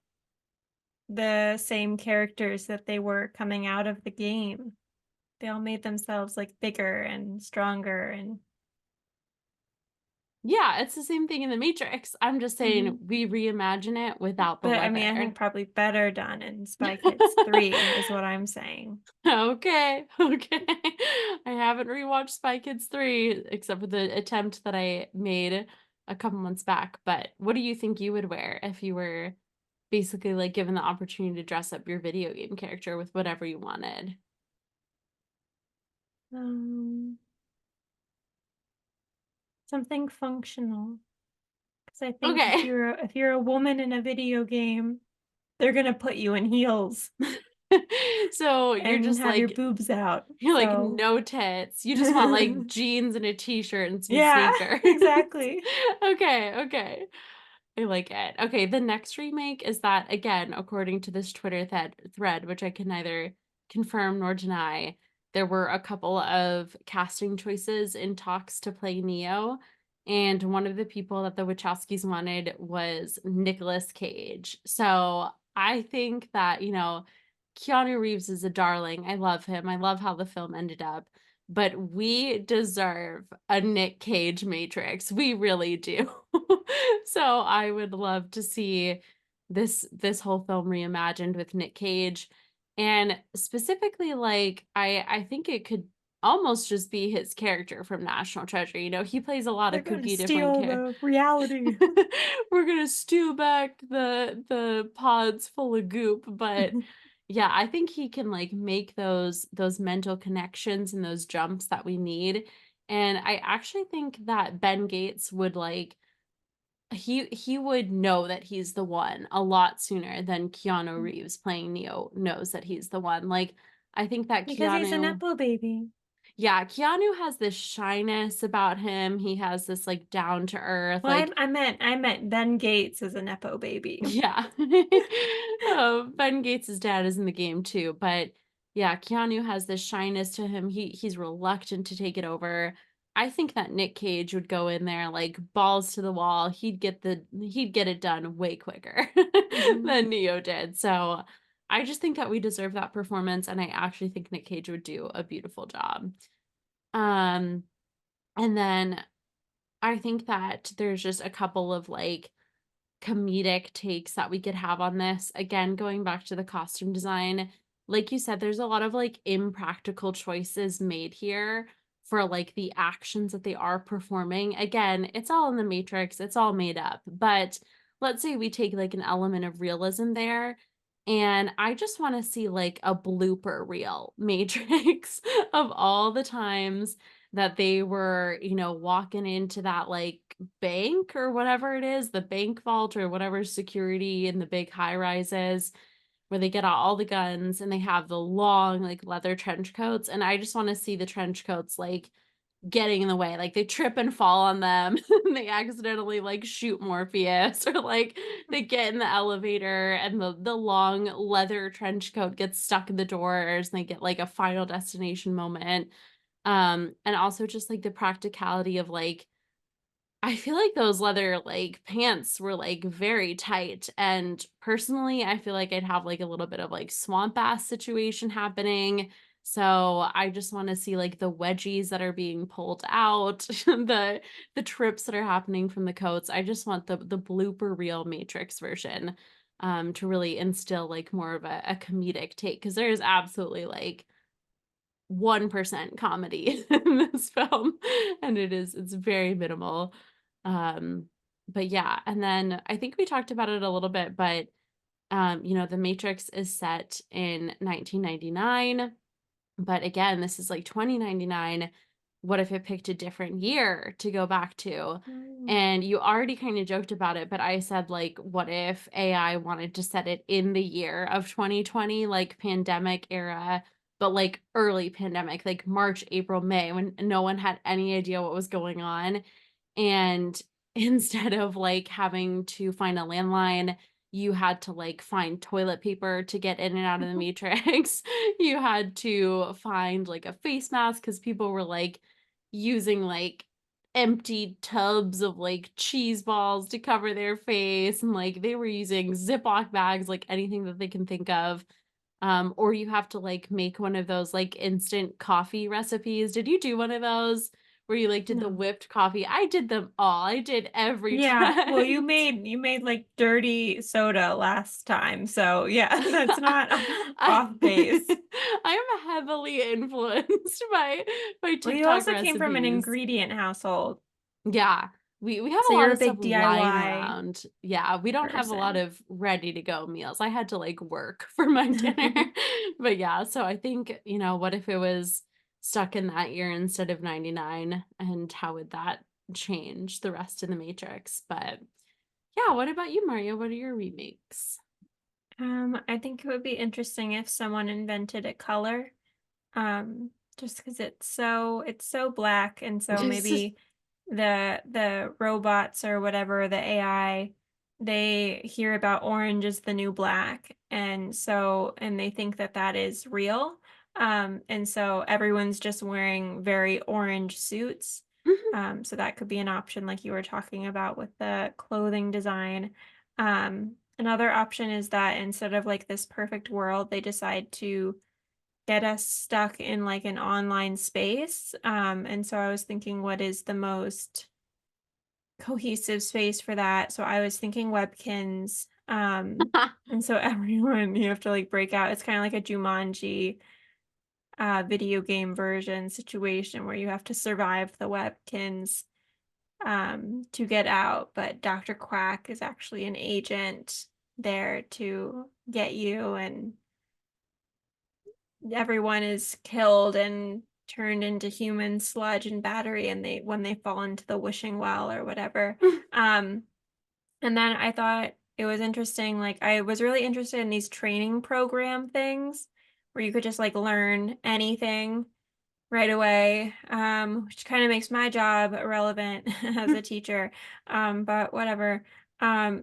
the same characters that they were coming out of the game. They all made themselves, like, bigger and stronger and Yeah, it's the same thing in The Matrix, I'm just saying mhm. we reimagine it without the But, I mean, I think leather. probably better done in Spy Kids 3 is what I'm saying. Okay, okay. I haven't rewatched Spy Kids 3 except for the attempt that I made a couple months back, but what do you think you would wear if you were basically, like, given the opportunity to dress up your video game character with whatever you wanted? Um, something functional. Because I think Okay. if you're a woman in a video game, they're gonna put you in heels So, you're and just have your like boobs out, you're like, so "No tits." You just want, like, jeans and a t-shirt and some yeah, sneakers. exactly. Okay, okay. I like it. Okay, the next remake is that, again, according to this Twitter thread, which I can neither confirm nor deny, there were a couple of casting choices in talks to play Neo, and one of the people that the Wachowskis wanted was Nicolas Cage. So I think that, Keanu Reeves is a darling. I love him. I love how the film ended up. But we deserve a Nic Cage Matrix. We really do. So I would love to see this whole film reimagined with Nic Cage. And specifically, like, I think it could almost just be his character from National Treasure. He plays a lot They're of gonna kooky different steal characters. the reality. We're gonna stew back the pods full of goop, but yeah, I think he can like make those mental connections and those jumps that we need. And I actually think that Ben Gates would like he would know that he's the one a lot sooner than Keanu Reeves playing Neo knows that he's the one. Like, I think that Because he's a Keanu nepo baby. yeah, Keanu has this shyness about him. He has this, like, down to earth, Well, like I meant Ben Gates is a nepo baby. yeah. Ben Gates' dad is in the game too, but yeah, Keanu has this shyness to him. He's reluctant to take it over. I think that Nic Cage would go in there like balls to the wall. He'd get it done way quicker Hmm. than Neo did. So I just think that we deserve that performance, and I actually think Nic Cage would do a beautiful job. Um, and then I think that there's just a couple of like comedic takes that we could have on this. Again, going back to the costume design, like you said, there's a lot of like impractical choices made here for like the actions that they are performing. Again, it's all in the Matrix, it's all made up. But let's say we take like an element of realism there. And I just want to see like a blooper reel Matrix of all the times that they were, walking into that like bank or whatever it is, the bank vault or whatever security in the big high rises where they get out all the guns and they have the long like leather trench coats. And I just want to see the trench coats like getting in the way. Like they trip and fall on them and they accidentally like shoot Morpheus or like they get in the elevator and the long leather trench coat gets stuck in the doors and they get like a final destination moment. And also just like the practicality of like I feel like those leather, like, pants were, like, very tight, and personally, I feel like I'd have, like, a little bit of, like, swamp ass situation happening, so I just wanna see, like, the wedgies that are being pulled out, the trips that are happening from the coats. I just want the blooper reel Matrix version, to really instill, like, more of a comedic take because there is absolutely, like, 1% comedy in this film, and it's very minimal. Um, but yeah, and then I think we talked about it a little bit, but The Matrix is set in 1999, but again, this is like 2099. What if it picked a different year to go back to? Mm. And you already kind of joked about it, but I said like, what if AI wanted to set it in the year of 2020, like pandemic era, but like early pandemic, like March, April, May, when no one had any idea what was going on? And instead of, like, having to find a landline, you had to, like, find toilet paper to get in and out of the matrix. You had to find, like, a face mask because people were, like, using, like, empty tubs of, like, cheese balls to cover their face, and, like, they were using Ziploc bags, like, anything that they can think of. Or you have to, like, make one of those, like, instant coffee recipes. Did you do one of those where you, like, did the No. whipped coffee? I did them all. I did every Yeah, well, you trend. made you made, like, dirty soda last time, so yeah, that's not I off base. I am heavily influenced by Well, you TikTok also came from an recipes. ingredient household, Yeah. We have so a lot you're a of stuff big lying DIY around. Yeah, we don't have a lot person. of ready to go meals. I had to, like, work for my dinner. But, yeah, so I think, what if it was stuck in that year instead of 99, and how would that change the rest of the Matrix? But, yeah, what about you, Mario? What are your remakes? I think it would be interesting if someone invented a color, just because it's so black, and so maybe the robots or whatever, the AI, they hear about orange is the new black, and they think that that is real. And so everyone's just wearing very orange suits. Mhm. So that could be an option, like you were talking about with the clothing design. Another option is that instead of like this perfect world, they decide to get us stuck in like an online space. And so I was thinking, what is the most cohesive space for that? So I was thinking Webkinz. And so everyone, you have to like break out. It's kind of like a Jumanji video game version situation where you have to survive the Webkinz to get out. But Dr. Quack is actually an agent there to get you, and everyone is killed and turned into human sludge and battery, and they when they fall into the wishing well or whatever. Um And then I thought it was interesting, like, I was really interested in these training program things where you could just, like, learn anything right away, which kind of makes my job irrelevant as a teacher, but whatever.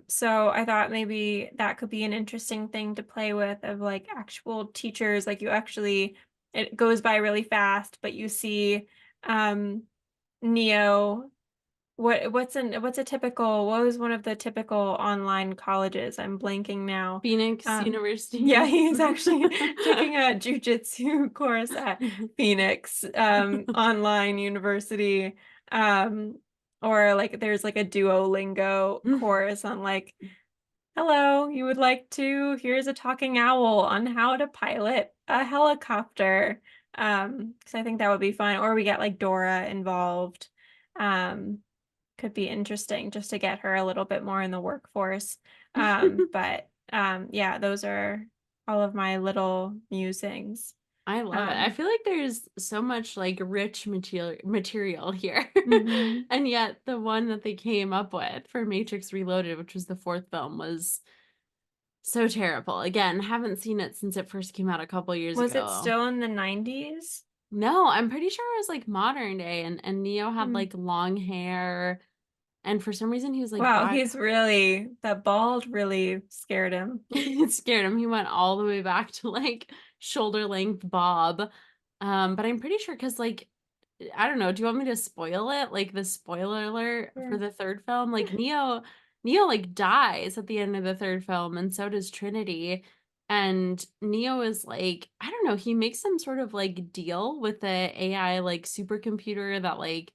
So I thought maybe that could be an interesting thing to play with of like actual teachers, like you actually, it goes by really fast, but you see um, Neo. What's a typical what was one of the typical online colleges? I'm blanking now. Phoenix Um, yeah, University. he's actually taking a jujitsu course at Phoenix online university. Um, or like there's like a Duolingo course on like, hello, you would like to, here's a talking owl on how to pilot a helicopter. Because I think that would be fun. Or we get like Dora involved. Um, could be interesting just to get her a little bit more in the workforce. Yeah, those are all of my little musings. I love it. I Um, feel like there's so much like rich material here. mhm. And yet the one that they came up with for Matrix Reloaded, which was the fourth film, was so terrible. Again, haven't seen it since it first came out a couple years Was it ago. still in the 90s? No, I'm pretty sure it was like modern day, and Neo had Mm. like long hair, and for some reason he was like Wow, back. he's really, that bald really scared him. It scared him. He went all the way back to like shoulder length bob. But I'm pretty sure because like I don't know, do you want me to spoil it? Like the spoiler alert for Sure. the third film? Like Neo like dies at the end of the third film, and so does Trinity. And Neo is like, I don't know, he makes some sort of like deal with the AI like supercomputer that like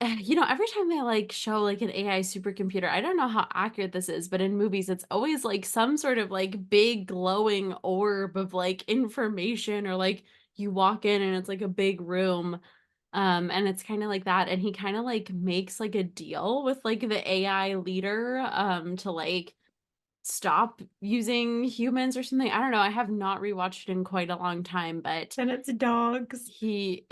every time they like show like an AI supercomputer, I don't know how accurate this is, but in movies, it's always like some sort of like big glowing orb of like information, or like you walk in and it's like a big room. And it's kind of like that. And he kind of like makes like a deal with like the AI leader, to like stop using humans or something. I don't know. I have not rewatched it in quite a long time, but And it's dogs. he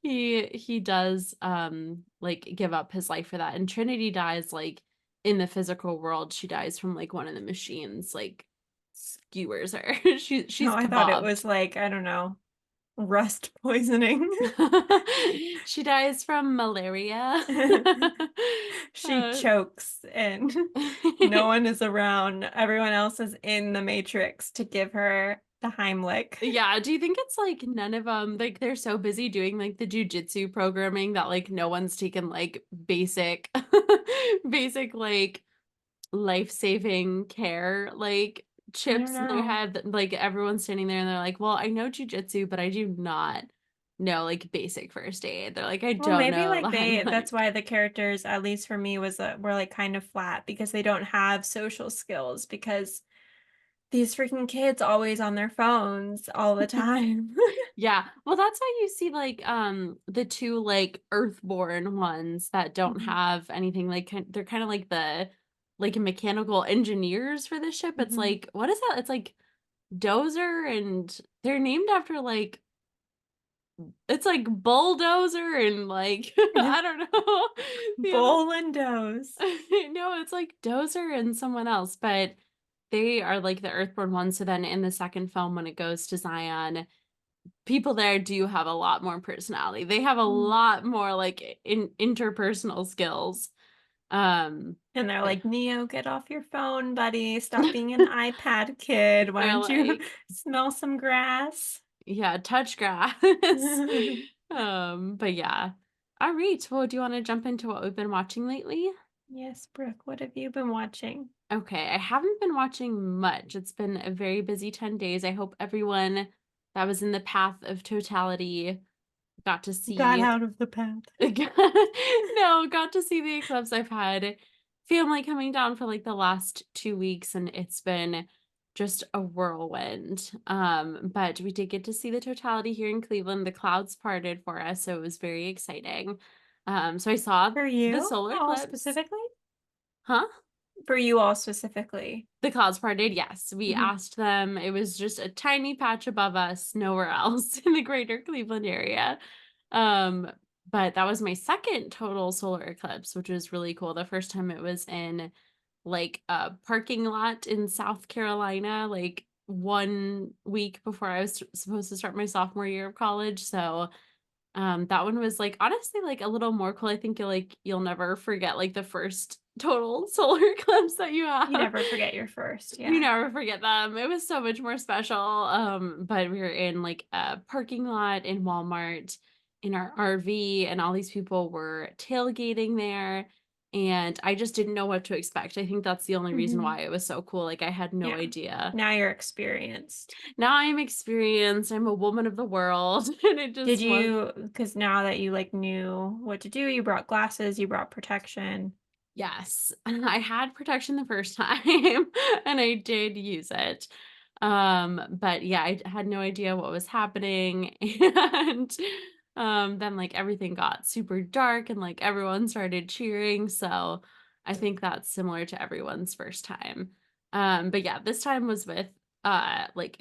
he does like give up his life for that, and Trinity dies like in the physical world. She dies from like one of the machines like skewers her. No, She's I thought it kebabbed. was like, I don't know, rust poisoning. She dies from malaria. She uh, chokes and no one is around. Everyone else is in the Matrix to give her the Heimlich. Yeah, do you think it's like none of them like they're so busy doing like the jujitsu programming that like no one's taken like basic basic like life-saving care like I don't chips in their know. head that, like everyone's standing there and they're like, "Well, I know jujitsu, but I do not know like basic first aid." They're like, "I Well, don't maybe know the like that's Heimlich." why the characters, at least for me, were like kind of flat because they don't have social skills because these freaking kids always on their phones all the time. Yeah. Well, that's why you see like the two like earthborn ones that don't Mhm, have anything like they're kind of like the like mechanical engineers for the ship. It's mhm. like what is that? It's like Dozer, and they're named after like it's like bulldozer and like I don't know. The other Bowl and doze. no, it's like Dozer and someone else, but they are like the earthborn ones. So then in the second film when it goes to Zion, people there do have a lot more personality. They have a Mm. lot more like interpersonal skills. Um, And they're eh, like, Neo, get off your phone, buddy. Stop being an iPad kid. Why they're don't you like, smell some grass? yeah, touch grass. But yeah. All right. Well, do you want to jump into what we've been watching lately? Yes, Brooke, what have you been watching? Okay, I haven't been watching much. It's been a very busy 10 days. I hope everyone that was in the path of totality got to Got see out of the path. no, got to see the eclipse. I've had family coming down for like the last 2 weeks, and it's been just a whirlwind. But we did get to see the totality here in Cleveland. The clouds parted for us, so it was very exciting. So I saw For the you, solar all eclipse. specifically? Huh? For you all specifically. The clouds parted, yes. We Mhm. asked them. It was just a tiny patch above us, nowhere else in the greater Cleveland area. Um, but that was my second total solar eclipse, which was really cool. The first time it was in like a parking lot in South Carolina, like 1 week before I was supposed to start my sophomore year of college. So that one was, like, honestly, like, a little more cool. I think you'll never forget, like, the first total solar eclipse that you You have. never forget your first, You yeah. never forget them. It was so much more special, but we were in, like, a parking lot in Walmart in our RV, and all these people were tailgating there, and I just didn't know what to expect. I think that's the only reason Mhm. why it was so cool, like, I had no Yeah. idea. Now you're experienced. Now I'm experienced, I'm a woman of the world, and it Did just was. you? Because now that you, like, knew what to do, you brought glasses, you brought protection. Yes, I had protection the first time and I did use it. But yeah, I had no idea what was happening and then like everything got super dark and like everyone started cheering. So I think that's similar to everyone's first time. But yeah, this time was with like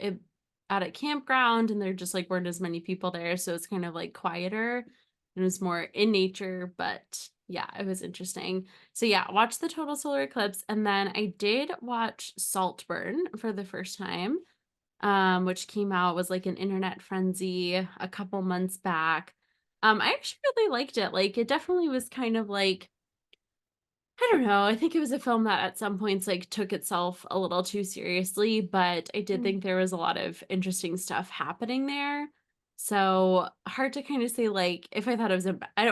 at a campground and there just like weren't as many people there. So it's kind of like quieter and it was more in nature, but yeah, it was interesting. So yeah, watched the total solar eclipse and then I did watch Saltburn for the first time, which came out was like an internet frenzy a couple months back. I actually really liked it. Like it definitely was kind of like I don't know. I think it was a film that at some points like took itself a little too seriously, but I did Mm, think there was a lot of interesting stuff happening there. So hard to kind of say like if I thought it was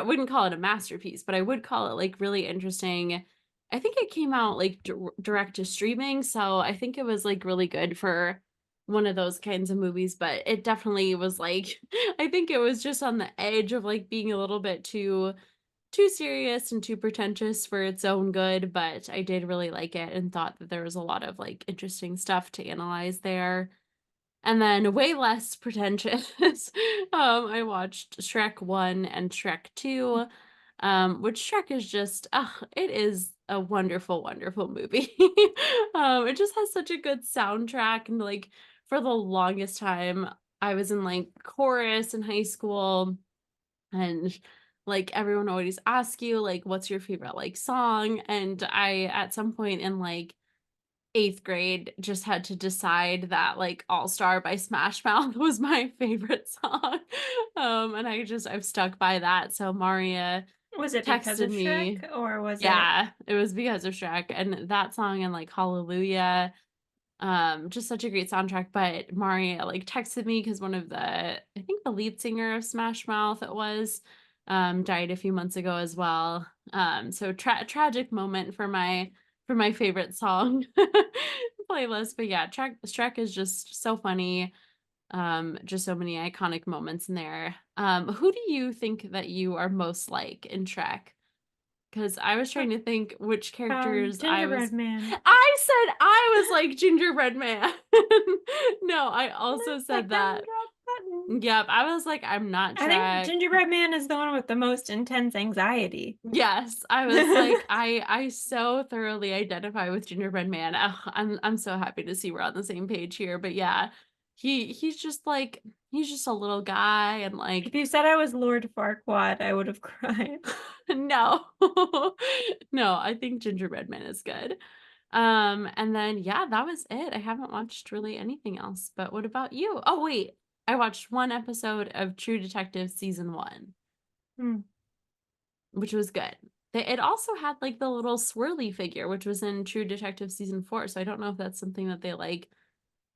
wouldn't call it a masterpiece, but I would call it like really interesting. I think it came out like direct to streaming, so I think it was like really good for one of those kinds of movies, but it definitely was like I think it was just on the edge of like being a little bit too serious and too pretentious for its own good, but I did really like it and thought that there was a lot of like interesting stuff to analyze there. And then way less pretentious, I watched Shrek 1 and Shrek 2, which Shrek is just, it is a wonderful, wonderful movie. It just has such a good soundtrack. And like for the longest time, I was in like chorus in high school and like everyone always asks you like what's your favorite like song and I at some point in like 8th grade just had to decide that like All Star by Smash Mouth was my favorite song. And I've stuck by that. So Marriya was it because texted of me. Shrek, or was it? Yeah, it was because of Shrek and that song and like Hallelujah, just such a great soundtrack, but Marriya, like, texted me because one of the I think the lead singer of Smash Mouth it was, died a few months ago as well. So tragic moment for my favorite song playlist, but yeah, Shrek is just so funny, just so many iconic moments in there. Who do you think that you are most like in Shrek? Because I was Uh, trying to think which characters I Gingerbread was Man. I said I was like Gingerbread Man. No, I also Lift like said that. gumdrop button. Yep, I was like, "I'm not I think Shrek." Gingerbread Man is the one with the most intense anxiety. Yes, I was like, I so thoroughly identify with Gingerbread Man. Ugh, I'm so happy to see we're on the same page here, but yeah, he's just like he's just a little guy and If like you said I was Lord Farquaad, I would have cried. no. No, I think Gingerbread Man is good. And then yeah, that was it. I haven't watched really anything else. But what about you? Oh wait, I watched one episode of True Detective season 1, Hmm. which was good. It also had like the little swirly figure, which was in True Detective season 4. So I don't know if that's something that they like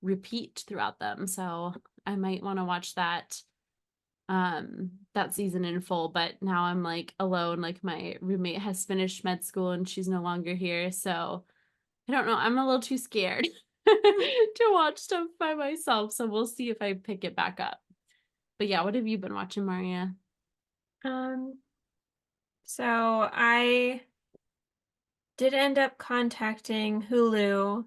repeat throughout them. So I might want to watch that season in full, but now I'm like alone, like my roommate has finished med school and she's no longer here, so I don't know, I'm a little too scared to watch stuff by myself, so we'll see if I pick it back up. But yeah, what have you been watching, Maria? Um, so I did end up contacting Hulu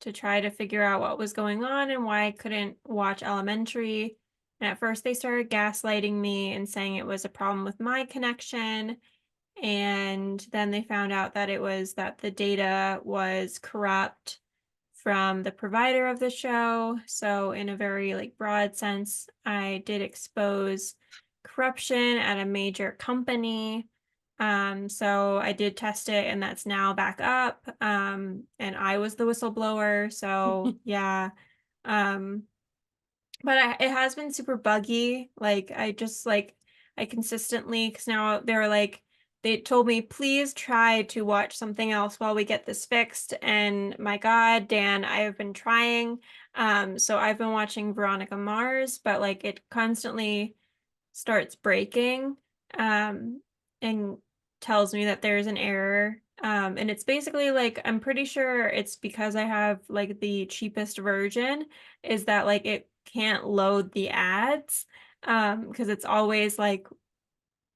to try to figure out what was going on and why I couldn't watch Elementary. And at first, they started gaslighting me and saying it was a problem with my connection. And then they found out that it was that the data was corrupt from the provider of the show. So, in a very like broad sense, I did expose corruption at a major company. So I did test it and that's now back up. And I was the whistleblower. So yeah. Um, but it has been super buggy. Like I just like I consistently because now they're like they told me please try to watch something else while we get this fixed. And my God, Dan, I have been trying. So I've been watching Veronica Mars, but like it constantly starts breaking um, and tells me that there's an error. And it's basically like I'm pretty sure it's because I have like the cheapest version is that like it can't load the ads because it's always like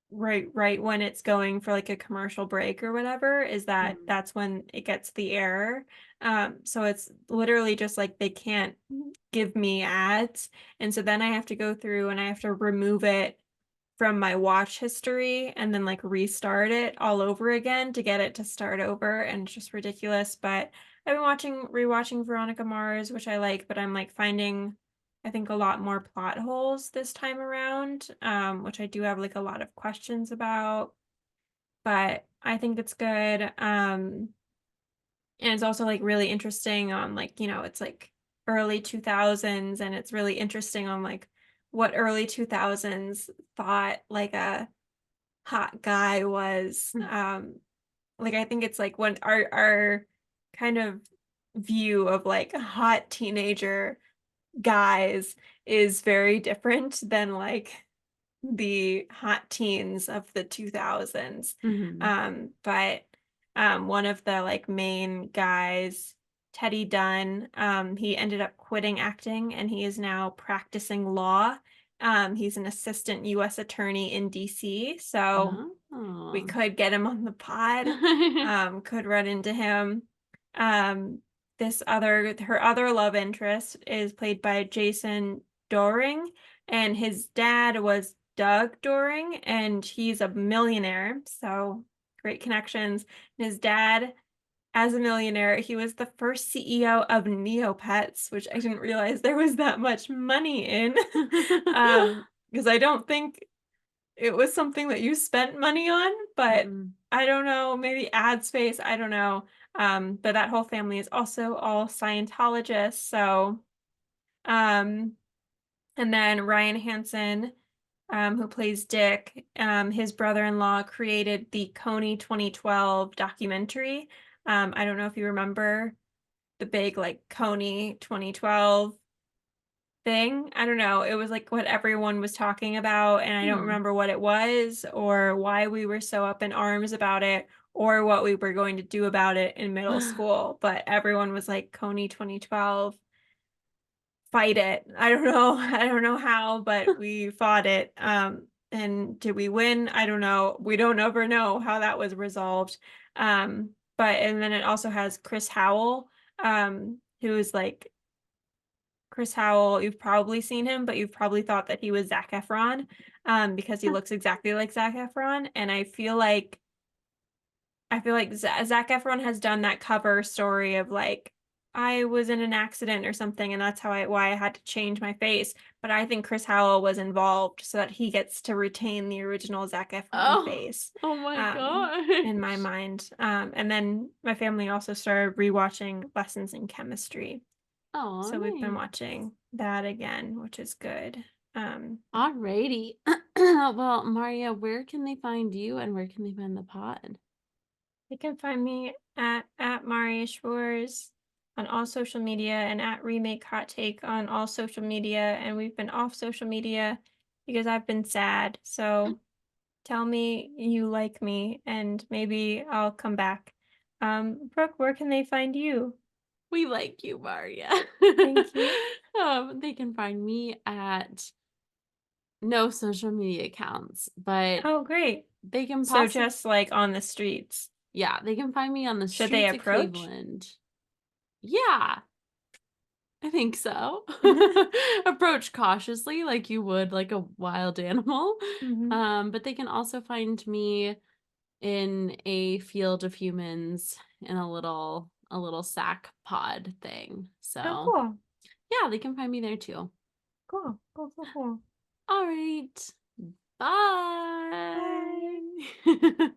right when it's going for like a commercial break or whatever is Mhm. that's when it gets the error. So it's literally just like they can't give me ads and so then I have to go through and I have to remove it from my watch history and then like restart it all over again to get it to start over and it's just ridiculous. But I've been rewatching Veronica Mars, which I like, but I'm like finding I think a lot more plot holes this time around, which I do have like a lot of questions about, but I think it's good. And it's also like really interesting on like, it's like early 2000s and it's really interesting on like what early 2000s thought like a hot guy was. Like I think it's like when our kind of view of like hot teenager guys is very different than like the hot teens of the 2000s. Mhm. But one of the like main guys, Teddy Dunn, he ended up quitting acting and he is now practicing law. He's an assistant US attorney in DC. So we Oh. could get him on the pod, could run into him. Um, her other love interest is played by Jason Doring, and his dad was Doug Doring, and he's a millionaire, so great connections. And his dad, as a millionaire, he was the first CEO of Neopets, which I didn't realize there was that much money in. Because I don't think it was something that you spent money on, but Mm-mm. I don't know, maybe ad space, I don't know. But that whole family is also all Scientologists. So, um, and then Ryan Hansen, who plays Dick, his brother-in-law created the Coney 2012 documentary. I don't know if you remember the big like Coney 2012 thing. I don't know. It was like what everyone was talking about, and I don't Hmm. remember what it was or why we were so up in arms about it or what we were going to do about it in middle school. But everyone was like, Coney 2012, fight it. I don't know. I don't know how, but we fought it. And did we win? I don't know. We don't ever know how that was resolved. But and then it also has Chris Howell, who is like Chris Howell, you've probably seen him, but you've probably thought that he was Zac Efron, because he looks exactly like Zac Efron. And I feel like Zac Efron has done that cover story of like I was in an accident or something, and that's why I had to change my face. But I think Chris Howell was involved so that he gets to retain the original Zac Efron Oh, face, oh my in my gosh. mind. And then my family also started rewatching Lessons in Chemistry. Oh, So we've been nice. watching that again, which is good. Um, Alrighty. Well, Maria, where can they find you and where can they find the pod? you can find me at marriyaschwarz on all social media and at Remake Hot Take on all social media. And we've been off social media because I've been sad. So tell me you like me and maybe I'll come back. Brooke, where can they find you? We like you, Maria. Thank you. They can find me at no social media accounts, but Oh, great. they can So possibly, just like on the streets, yeah, they can find me on the should they streets of approach? Cleveland. Yeah, I think so. Approach cautiously like you would like a wild animal. Hmm. But they can also find me in a field of humans in a little sack pod thing. Oh, So, cool. yeah, they can find me there too. Cool. Cool. Cool. Cool. All right. Bye. Bye.